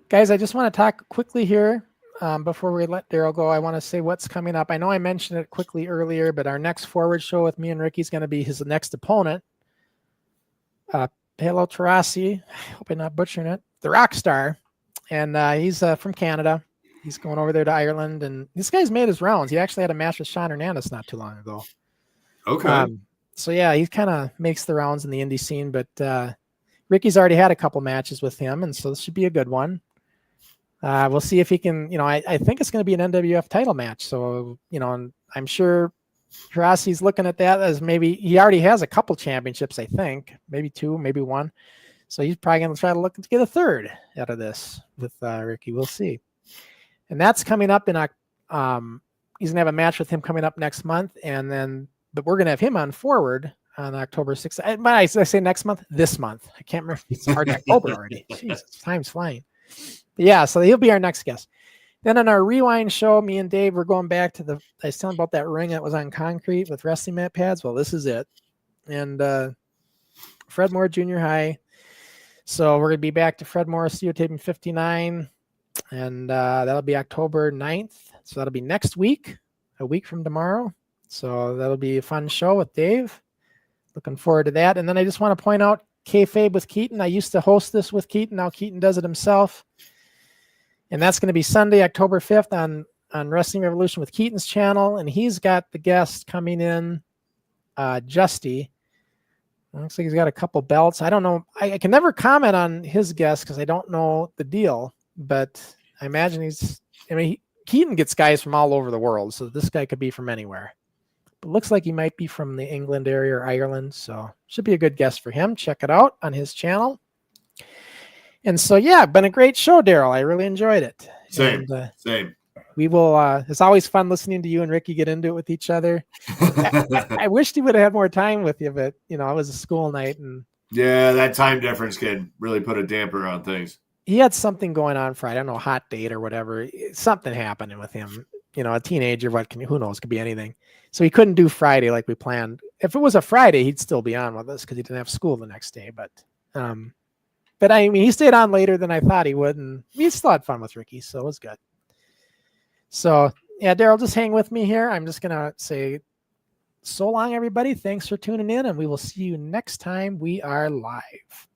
Guys, I just want to talk quickly here before we let Darrell go. I want to say what's coming up. I know I mentioned it quickly earlier, but our next Forward show with me and Ricky is going to be his next opponent, Pelo Tarasi. I hope I'm not butchering it. The Rock Star. And he's from Canada. He's going over there to Ireland. And this guy's made his rounds. He actually had a match with Sean Hernandez not too long ago. Okay. So, yeah, he kind of makes the rounds in the indie scene. But Ricky's already had a couple matches with him, and so this should be a good one. We'll see if he can, I think it's going to be an NWF title match. So, and I'm sure Tarasi's looking at that as maybe he already has a couple championships, I think, maybe 2, maybe 1. So he's probably going to try to look to get a third out of this with Ricky. We'll see. And that's coming up in he's going to have a match with him coming up next month. But we're going to have him on Forward on October 6th. I say next month, this month. I can't remember. It's already October already. Jesus, time's flying. But yeah, so he'll be our next guest. Then on our Rewind show, me and Dave, we're going back to I was telling about that ring that was on concrete with wrestling mat pads. Well, this is it. And Fred Moore Junior High. So we're going to be back to Fred Moore Studio Taping 59. And that'll be October 9th. So that'll be next week, a week from tomorrow. So that'll be a fun show with Dave. Looking forward to that. And then I just want to point out Kayfabe with Keaton. I used to host this with Keaton. Now Keaton does it himself. And that's going to be Sunday, October 5th on Wrestling Revolution with Keaton's channel. And he's got the guest coming in, Justy. Looks like he's got a couple belts. I don't know. I can never comment on his guest because I don't know the deal. But I imagine Keaton gets guys from all over the world. So this guy could be from anywhere. But looks like he might be from the England area or Ireland. So should be a good guest for him. Check it out on his channel. And so, yeah, been a great show, Darrell. I really enjoyed it. Same. Same. We will. It's always fun listening to you and Ricky get into it with each other. I wished he would have had more time with you, but it was a school night, and yeah, that time difference can really put a damper on things. He had something going on Friday. I don't know, hot date or whatever. Something happening with him. A teenager. Who knows? Could be anything. So he couldn't do Friday like we planned. If it was a Friday, he'd still be on with us because he didn't have school the next day. But he stayed on later than I thought he would, and we still had fun with Ricky, so it was good. So, yeah, Darrell, just hang with me here. I'm just going to say so long, everybody. Thanks for tuning in, and we will see you next time we are live.